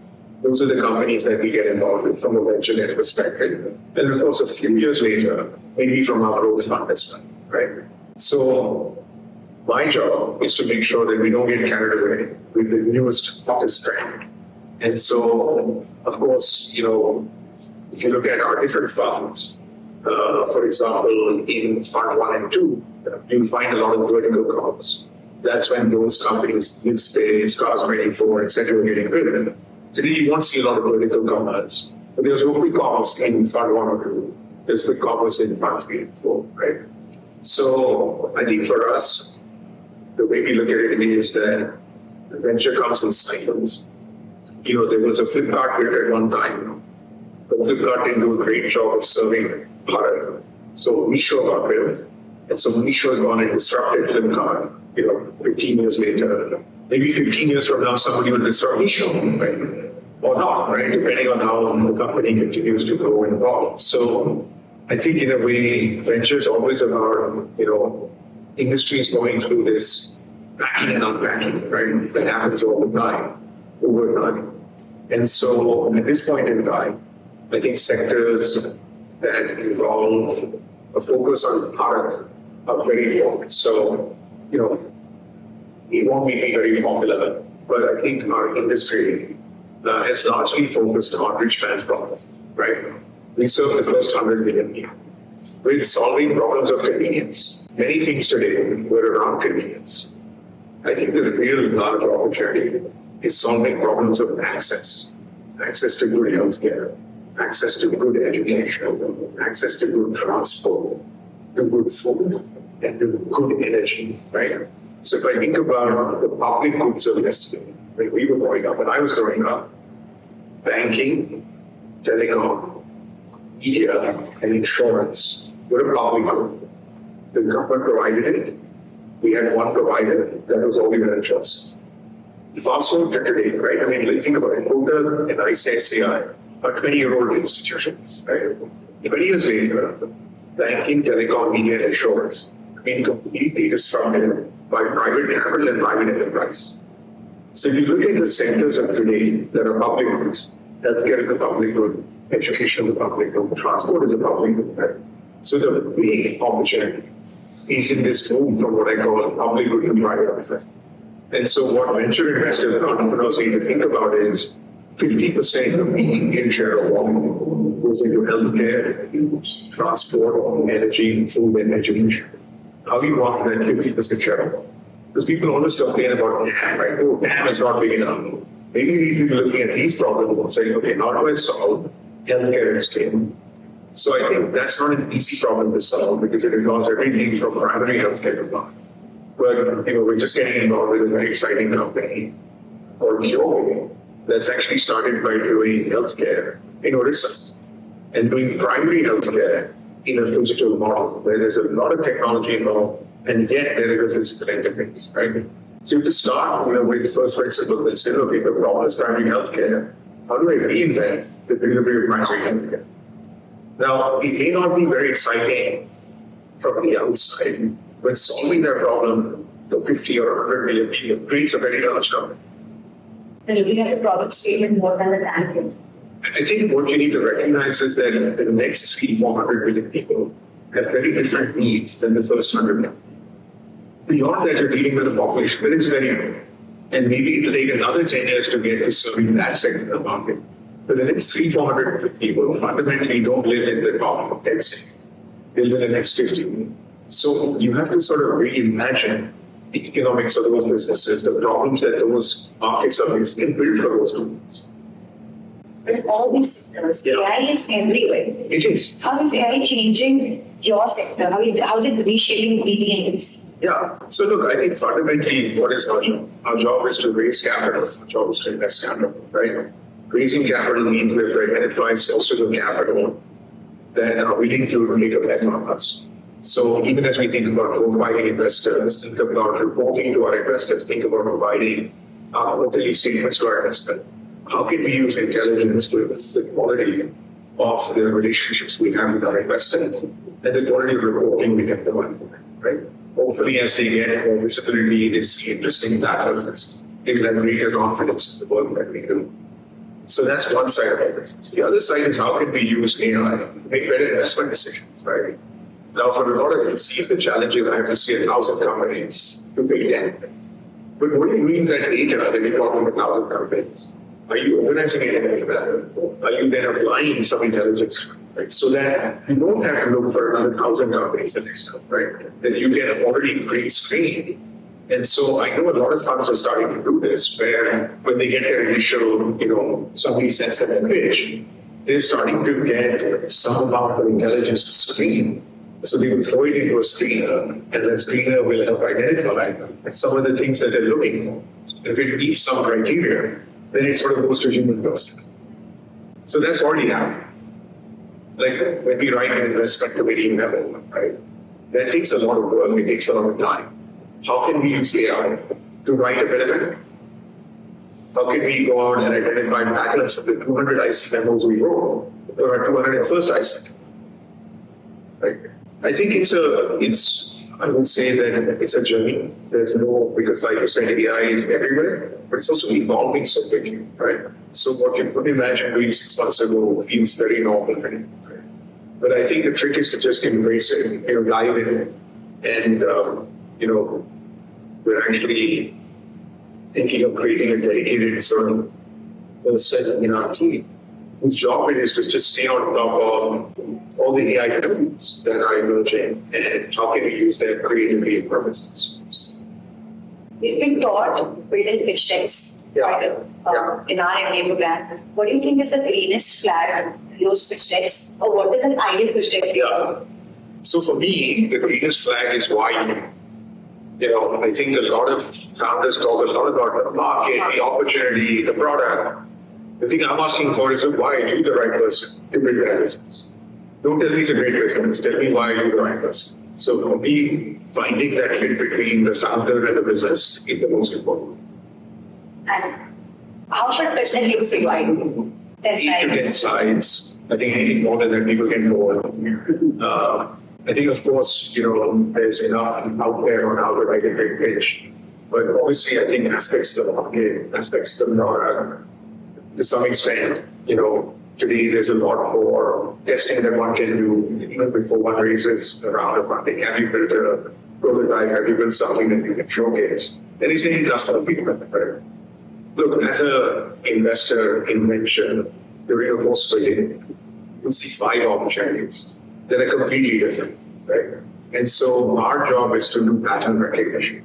[SPEAKER 2] those are the companies that we get involved with from a venture debt perspective. And of course, a few years later, maybe from our growth fund as well, right? So my job is to make sure that we don't get carried away with the newest, hottest trend. And so, of course, if you look at our different funds, for example, in Fund 1 and 2, you'll find a lot of vertical comps. That's when those companies, Live Space, Cars 24, etc., are getting built. Today, you won't see a lot of vertical commerce, but there's no quick commerce in Fund 1 or 2. there's quick commerce in funds being flow, right? So I think for us, the way we look at it is that venture comes in cycles. There was a Flipkart built at one time, but Flipkart didn't do a great job of serving Bharat. So Meesho got built. And so Meesho has gone and disrupted Flipkart, 15 years later. Maybe 15 years from now, somebody will disrupt Meesho, right? Or not, right? Depending on how the company continues to grow and evolve. So I think in a way, venture is always about, industries going through this packing and unpacking, right? That happens all the time, over time. And so at this point in time, I think sectors that involve a focus on product are very important. So, it won't be very popular, but I think our industry has largely focused on rich man's problems, right? We serve the first 100 million people with solving problems of convenience. Many things today were around convenience. I think the real large opportunity is solving problems of access to good healthcare, access to good education, access to good transport, to good food, and to good energy, right? So if I think about the public goods of yesterday, when we were growing up, when I was growing up, banking, telecom, media, and insurance were a public good. The government provided it. We had one provider. That was all we were adjust. Fast forward to today, right? I mean, think about it. Kotak and ICICI are 20-year-old institutions, right? 20 years later, banking, telecom, media, and insurance have been completely disrupted by private capital and private enterprise. So if you look at the sectors of today that are public goods, healthcare is a public good, education is a public good, transport is a public good, right? So the big opportunity is in this move from what I call public good to private asset. And so what venture investors and entrepreneurs need to think about is 50% of the Indian share of volume goes into healthcare, transport, energy, food, and education. How do you want that 50% share of volume? Because people always complain about TAM, right? Oh, TAM is not big enough. Maybe we need to be looking at these problems and saying, okay, how do I solve healthcare and scale? So I think that's not an easy problem to solve because it involves everything from primary healthcare to public. But we're just getting involved with a very exciting company called Meesho that's actually started by doing healthcare in Orissa and doing primary healthcare in a digital model where there's a lot of technology involved and yet there is a physical interface, right? So you have to start with the first principles and say, okay, the problem is primary healthcare. How do I reinvent the delivery of primary healthcare? Now, it may not be very exciting from the outside, but solving that problem for 50 or 100 million people creates a very large number.
[SPEAKER 3] And looking at the product statement more than the TAM.
[SPEAKER 2] I think what you need to recognize is that the next 300-400 million people have very different needs than the first 100 million. Beyond that, you're dealing with a population that is very big. And maybe it'll take another 10 years to get to serving that segment of the market. But the next 300-400 people fundamentally don't live in the top 10 cities. They live in the next 50. So you have to sort of reimagine the economics of those businesses, the problems that those markets are facing, and build for those companies.
[SPEAKER 3] In all these sectors, AI is everywhere.
[SPEAKER 2] It is.
[SPEAKER 3] How is AI changing your sector? How is it reshaping BDNs?
[SPEAKER 2] Yeah. So look, I think fundamentally what is our job? Our job is to raise capital. Our job is to invest capital, right? Raising capital means we have to identify sources of capital that are willing to make a bet on us. So even as we think about profiling investors, think about reporting to our investors, think about providing quarterly statements to our investors, how can we use intelligence to improve the quality of the relationships we have with our investors and the quality of reporting we can provide, right? Hopefully, as they get more visibility, they see interesting data, they will have greater confidence in the work that we do. So that's one side of our business. The other side is how can we use AI to make better investment decisions, right? Now, for a lot of VCs, the challenge is I have to see 1,000 companies to pick 10. But what are you doing with that data that you're talking about 1,000 companies? Are you organizing it in any manner? Are you then applying some intelligence, right? So that you don't have to look for another 1,000 companies the next time, right? That you can already pre-screen. And so I know a lot of funds are starting to do this, where when they get their initial, somebody sends them a pitch, they're starting to get some amount of intelligence to screen. So they will throw it into a screener, and the screener will help identify some of the things that they're looking for. If it meets some criteria, then it sort of goes to human first. So that's already happened. Like when we write an investment committee memo, right? That takes a lot of work, it takes a lot of time. How can we use AI to write a better memo? How can we go out and identify patterns of the 200 IC memos we wrote for our 201st IC? Right? I think I would say that it's a journey. There's no, because like you said, AI is everywhere, but it's also evolving so quickly, right? So what you could imagine doing 6 months ago feels very normal, right? But I think the trick is to just embrace it, dive in, and we're actually thinking of creating a dedicated sort of person in our team whose job it is to just stay on top of all the AI tools that are emerging and how can we use them creatively in purposes.
[SPEAKER 3] We've been taught building pitch decks in our MBA program. What do you think is the greenest flag in those pitch decks, or what is an ideal pitch deck for you?
[SPEAKER 2] Yeah. So for me, the greenest flag is why you. I think a lot of founders talk a lot about the market, the opportunity, the product. The thing I'm asking for is why are you the right person to build that business? Don't tell me it's a great business. Tell me why you're the right person. So for me, finding that fit between the founder and the business is the most important.
[SPEAKER 3] And how should pitch deck look for you? 10
[SPEAKER 2] 8 to 10 slides. I think anything more than that people can go on. I think, of course, there's enough out there on how to write a great pitch. But obviously, I think aspects of the market, aspects of the product, to some extent, today there's a lot more testing that one can do even before one raises a round of funding. Have you built a prototype? Have you built something that you can showcase? There is any customer feedback, right? Look, as an investor in venture, during a post-trading, you'll see 5 opportunities that are completely different, right? And so our job is to do pattern recognition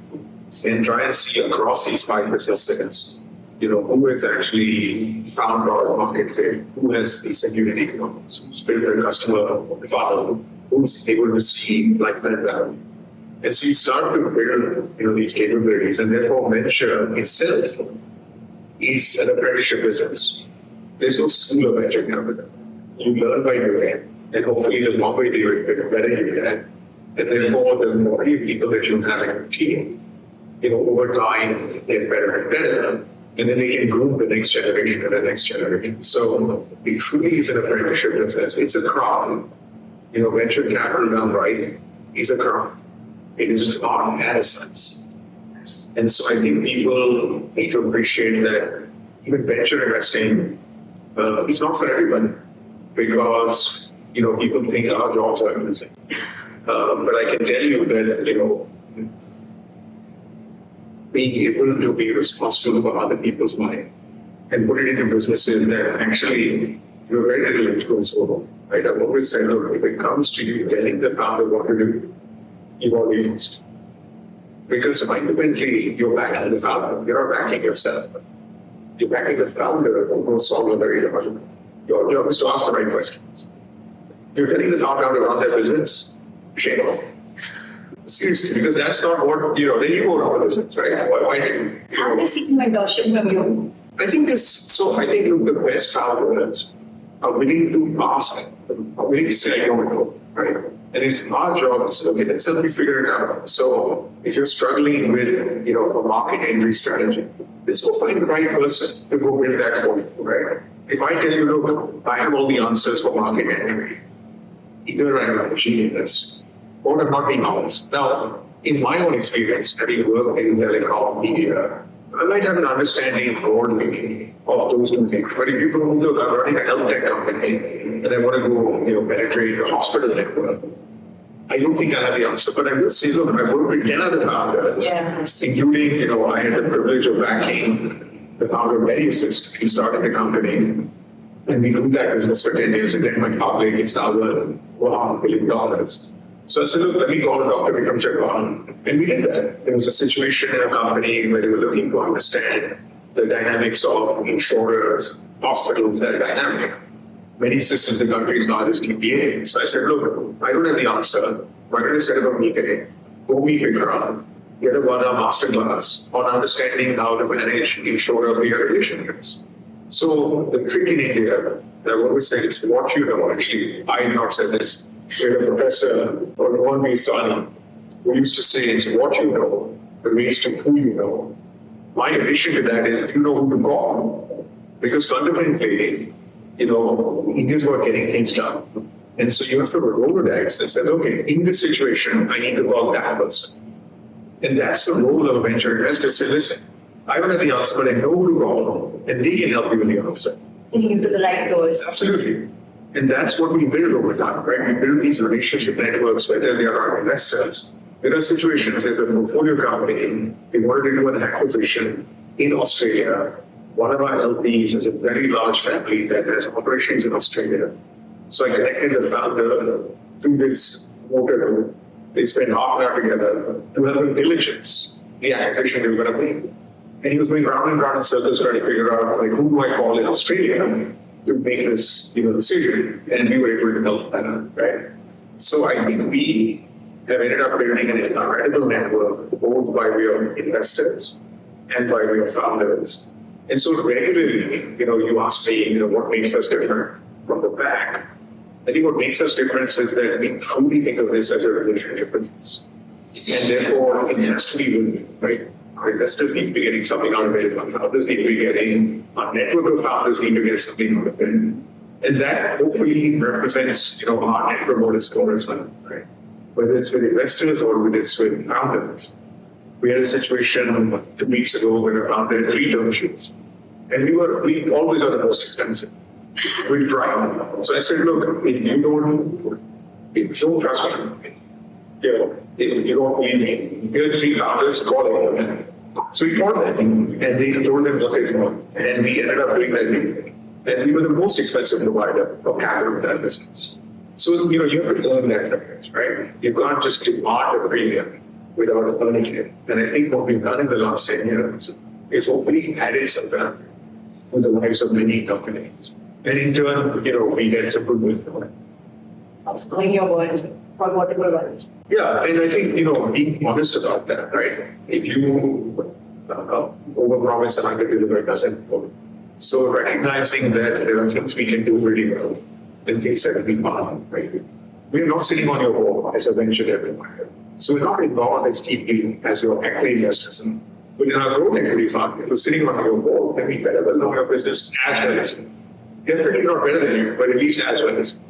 [SPEAKER 2] and try and see across these 5 businesses, who has actually found product market fit, who has decent unit economics, who's built their customer funnel, who's able to see lifetime value. And so you start to build, these capabilities, and therefore venture itself is an apprenticeship business. There's no school of venture capital. You learn by doing, and hopefully the longer you do it, the better you get. And therefore, the more people that you have in your team, over time get better and better. And then they can groom the next generation and the next generation. So it truly is an apprenticeship business. It's a craft. Venture capital done right is a craft. It is an art and a science. And so I think people need to appreciate that even venture investing is not for everyone, because people think our jobs are easy. But I can tell you that being able to be responsible for other people's money and put it into businesses that actually you're very little influence over. Right? I've always said, look, if it comes to you telling the founder what to do, you've already lost. Because fundamentally, you're backing the founder, you're not backing yourself. You're backing the founder to go solve a very large problem. Your job is to ask the right questions. If you're telling the founder how to run their business, shame on them. Seriously, because that's not what, then you go run the business, right? Why do you?
[SPEAKER 3] How do you seek mentorship from you?
[SPEAKER 2] I think the best founders are willing to ask, are willing to say, I don't know, right? And it's our job to say, okay, let's help you figure it out. So if you're struggling with, a market entry strategy, let's go find the right person to go build that for you, right? If I tell you, look, I have all the answers for market entry, either I'm a genius or I'm not being honest. Now, in my own experience, having worked in telecom, media, I might have an understanding broadly of those two things. But if you go, look, I'm running a health tech company and I want to go, penetrate the hospital network, I don't think I have the answer. But I will say, look, I worked with 10 other founders, including, I had the privilege of backing the founder of MediAssist. He started the company, and we grew that business for 10 years, and then went public. It's now worth $500 million. So I said, look, let me call Dr. Vikram Chakwan. And we did that. There was a situation in a company where they were looking to understand the dynamics of insurers, hospitals, that dynamic. many systems the country's largest TPA. So I said, look, I don't have the answer. Why don't I set up a meeting, go meet Vikram, get a 1-hour masterclass on understanding how to manage insurer-peer relationships. So the trick in India, I always say, is what you know. Actually, I have not said this. We had a professor, Rahul Khanna, who used to say, it's what you know relates to who you know. My addition to that is you know who to call. Because fundamentally, India's about getting things done. And so you have to have a Rolodex that says, okay, in this situation, I need to call that person. And that's the role of a venture investor. Say, listen, I don't have the answer, but I know who to call, and they can help you with the answer.
[SPEAKER 3] Taking you to the right doors.
[SPEAKER 2] Absolutely. And that's what we build over time, right? We build these relationship networks, whether they are our investors. There are situations, there's a portfolio company, they wanted to do an acquisition in Australia. One of our LPs is a very large family that has operations in Australia. So I connected the founder through this motor group. They spent half an hour together to help him diligence the acquisition they were going to make. And he was going round and round in circles trying to figure out, like, who do I call in Australia to make this, decision? And we were able to help that out, right? So I think we have ended up building an incredible network, both by way of investors and by way of founders. And so regularly, you ask me, what makes us different from the back. I think what makes us different is that we truly think of this as a relationship business. And therefore, it has to be win-win, right? Our investors need to be getting something out of it. Our founders need to be getting, our network of founders need to get something out of it. And that hopefully represents, our net promoter score as well, right? Whether it's with investors or whether it's with founders. We had a situation 2 weeks ago where a founder had 3 term sheets. And we always are the most expensive. We try. So I said, look, if you don't trust me, if you don't believe me, here's 3 founders, call them. So we called them, and they told them what they want. And we ended up doing that deal. And we were the most expensive provider of capital in that business. So, you have to earn that, right? You can't just demand a premium without earning it. And I think what we've done in the last 10 years is hopefully added some value to the lives of many companies. And in turn, we get some goodwill from it.
[SPEAKER 3] Knowing your word for whatever word.
[SPEAKER 2] Yeah, and I think, being honest about that, right? If you overpromise and underdeliver doesn't work. So recognizing that there are things we can do really well and things that we can't, right? We're not sitting on your board as a venture developer. So we're not involved as deeply as your equity investors. But in our growth equity fund, if we're sitting on your board, then we better well know your business as well as you. Definitely not better than you, but at least as well as you.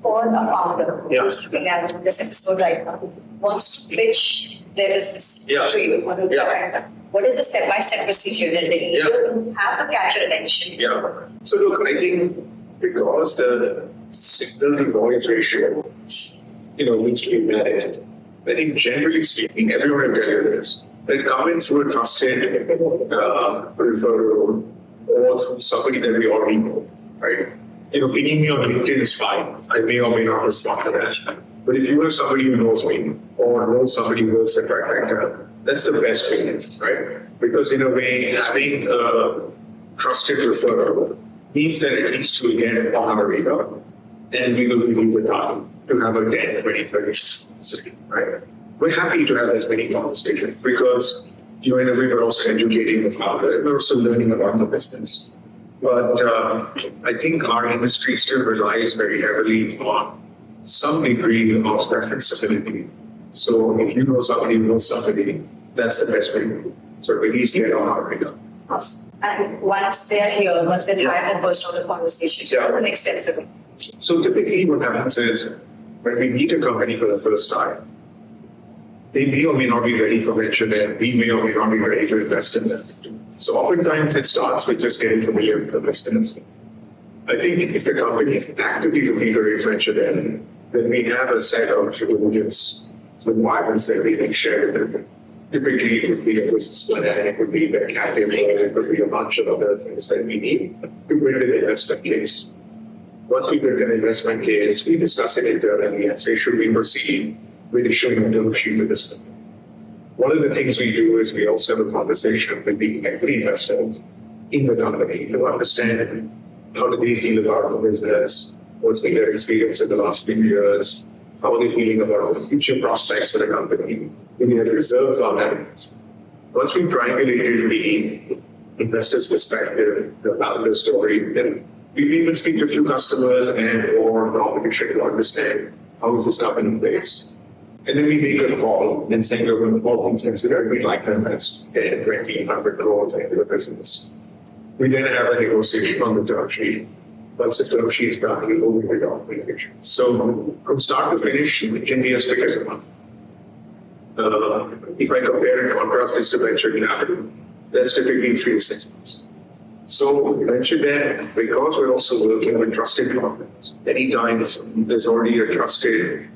[SPEAKER 3] For a founder who's looking at this episode right now, wants to pitch, there is this trade. What is the step-by-step procedure that they need to have to catch your attention?
[SPEAKER 2] Yeah. So look, I think because the signal to noise ratio, needs to be managed. I think generally speaking, everyone will tell you this. They come in through a trusted referral or through somebody that we already know, right? Pinging me on LinkedIn is fine. I may or may not respond to that. But if you have somebody who knows me or knows somebody who works at Trifecta, that's the best way, right? Because in a way, having a trusted referral means that at least we'll get on our radar and we will be the time to have a 10, 20, 30 session, right? We're happy to have as many conversations because, in a way, we're also educating the founder. We're also learning about the business. But I think our industry still relies very heavily on some degree of referenceability. So if you know somebody who knows somebody, that's the best way to do. So at least get on our radar.
[SPEAKER 3] And once they're here, once they have a first order conversation, what's the next step for them?
[SPEAKER 2] So typically what happens is when we meet a company for the first time, they may or may not be ready for venture debt. We may or may not be ready to invest in them. So oftentimes it starts with just getting familiar with the business. I think if the company is actively looking to raise venture debt, then we have a set of due diligence requirements that we can share with them. Typically, it would be a business plan, it would be their cap table, it would be a bunch of other things that we need to build an investment case. Once we build an investment case, we discuss it internally and say, should we proceed with issuing a term sheet with this company? One of the things we do is we also have a conversation with the equity investors in the company to understand How do they feel about the business? What's been their experience in the last few years? How are they feeling about the future prospects for the company? Do they have reserves on that? Once we've triangulated the investor's perspective, the founder story, then we even speak to a few customers and or competition to understand how is this company based. And then we make a call and say, when all things considered, we'd like to invest 10, 20, 100 crores into the business. We then have a negotiation on the term sheet. Once the term sheet is done, we go into documentation. So from start to finish, it can be as quick as a month. If I compare and contrast this to venture capital, that's typically 3 to 6 months. So venture debt, because we're also working with trusted partners, anytime there's already a trusted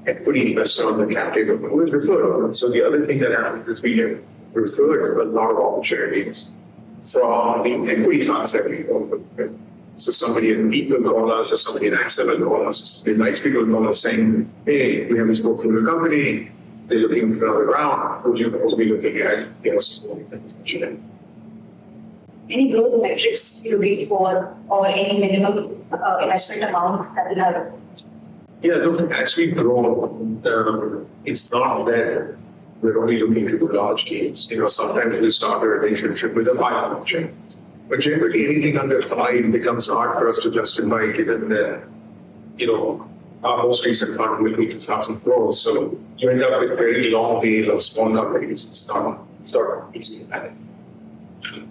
[SPEAKER 2] equity investor on the cap table, who is referred. So the other thing that happens is we get referred a lot of opportunities from the equity funds that we work with. So somebody at Beat will call us, or somebody at Axel will call us, or somebody at Lightspeed will call us saying, hey, we have this portfolio company, they're looking for another round, would you also be looking at? Yes.
[SPEAKER 3] Any growth metrics you're looking for, or any minimum investment amount that will have?
[SPEAKER 2] Yeah, look, as we grow, it's not that we're only looking to do large deals. Sometimes we start a relationship with a 5 blockchain. But generally, anything under 5 becomes hard for us to justify, given that, our most recent fund will be 2,000 crores. So you end up with very long tail of small companies. It's not easy to manage.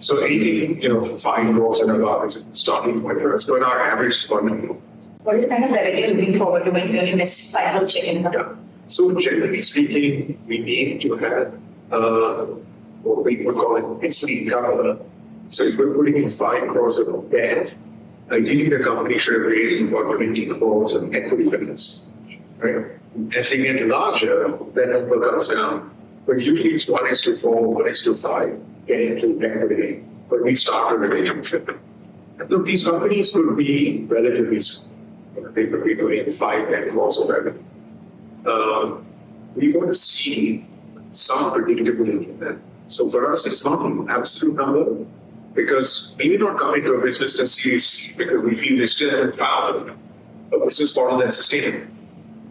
[SPEAKER 2] So anything, 5 crores and above is a starting point for us. But our average is about 2 crores.
[SPEAKER 3] What is kind of revenue looking forward to when you invest 5 crore check in?
[SPEAKER 2] Yeah. So generally speaking, we need to have what we would call an equity cover. So if we're putting in 5 crores of debt, ideally the company should have raised about 20 crores of equity finance. Right? As they get larger, that number comes down. But usually it's 1:4, 1:5, getting to equity. But we start a relationship. Look, these companies could be relatively small. They could be doing 5, 10 crores of revenue. We want to see some predictability in that. So for us, it's not an absolute number, because we may not come into a business to see because we feel they still haven't found a business model that's sustainable.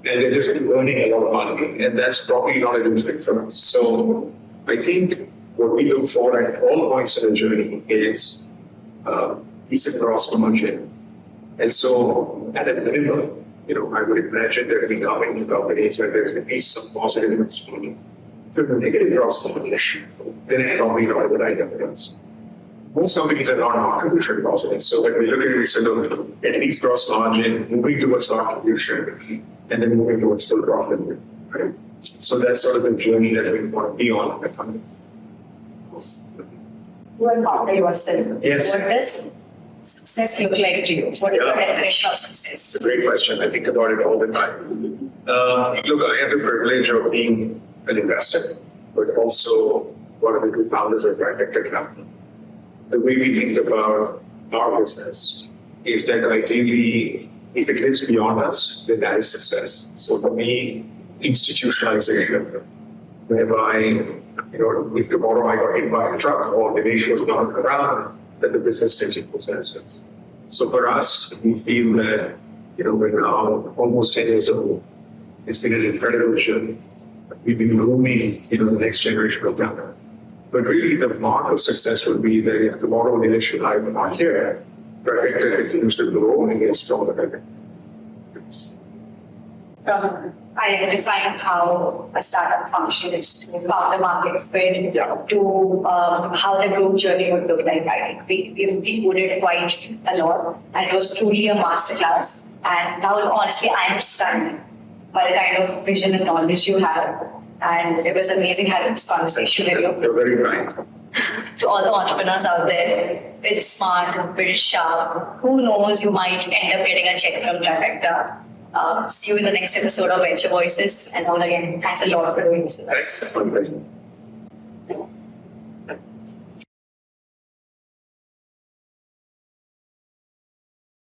[SPEAKER 2] And they're just earning a lot of money, and that's probably not a good fit for us. So I think what we look for at all points in the journey is decent gross margin. And so at a minimum, I would imagine that we come into companies where there's at least some positive gross margin. If there's a negative gross margin, then it's probably not a good idea for us. Most companies are not contribution positive. So when we look at it, we say, look, at least gross margin, moving towards contribution, and then moving towards full profitability. Right? So that's sort of the journey that we want to be on at the company.
[SPEAKER 3] You are founder yourself.
[SPEAKER 2] Yes.
[SPEAKER 3] What does success look like to you? What is your definition of success?
[SPEAKER 2] It's a great question. I think about it all the time. Look, I have the privilege of being an investor, but also one of the 2 founders of Trifecta Capital. The way we think about our business is that ideally, if it lives beyond us, then that is success. So for me, institutionalization, whereby, if tomorrow I got hit by a truck or the ratio was not around, then the business takes its possessions. So for us, we feel that, we're now almost 10 years old. It's been an incredible journey. We've been grooming, the next generation of talent. But really, the mark of success would be that if tomorrow Nilesh and I were not here, Trifecta continues to grow and get stronger.
[SPEAKER 3] From identifying how a startup functions to founder market fit to how the growth journey would look like. I think we've decoded quite a lot, and it was truly a masterclass. And now, honestly, I am stunned by the kind of vision and knowledge you have. And it was amazing having this conversation with you.
[SPEAKER 2] You're very kind.
[SPEAKER 3] To all the entrepreneurs out there, build smart, build sharp. Who knows, you might end up getting a check from Trifecta. See you in the next episode of Venture Voices. And all again, thanks a lot for doing this with us.
[SPEAKER 2] Thanks.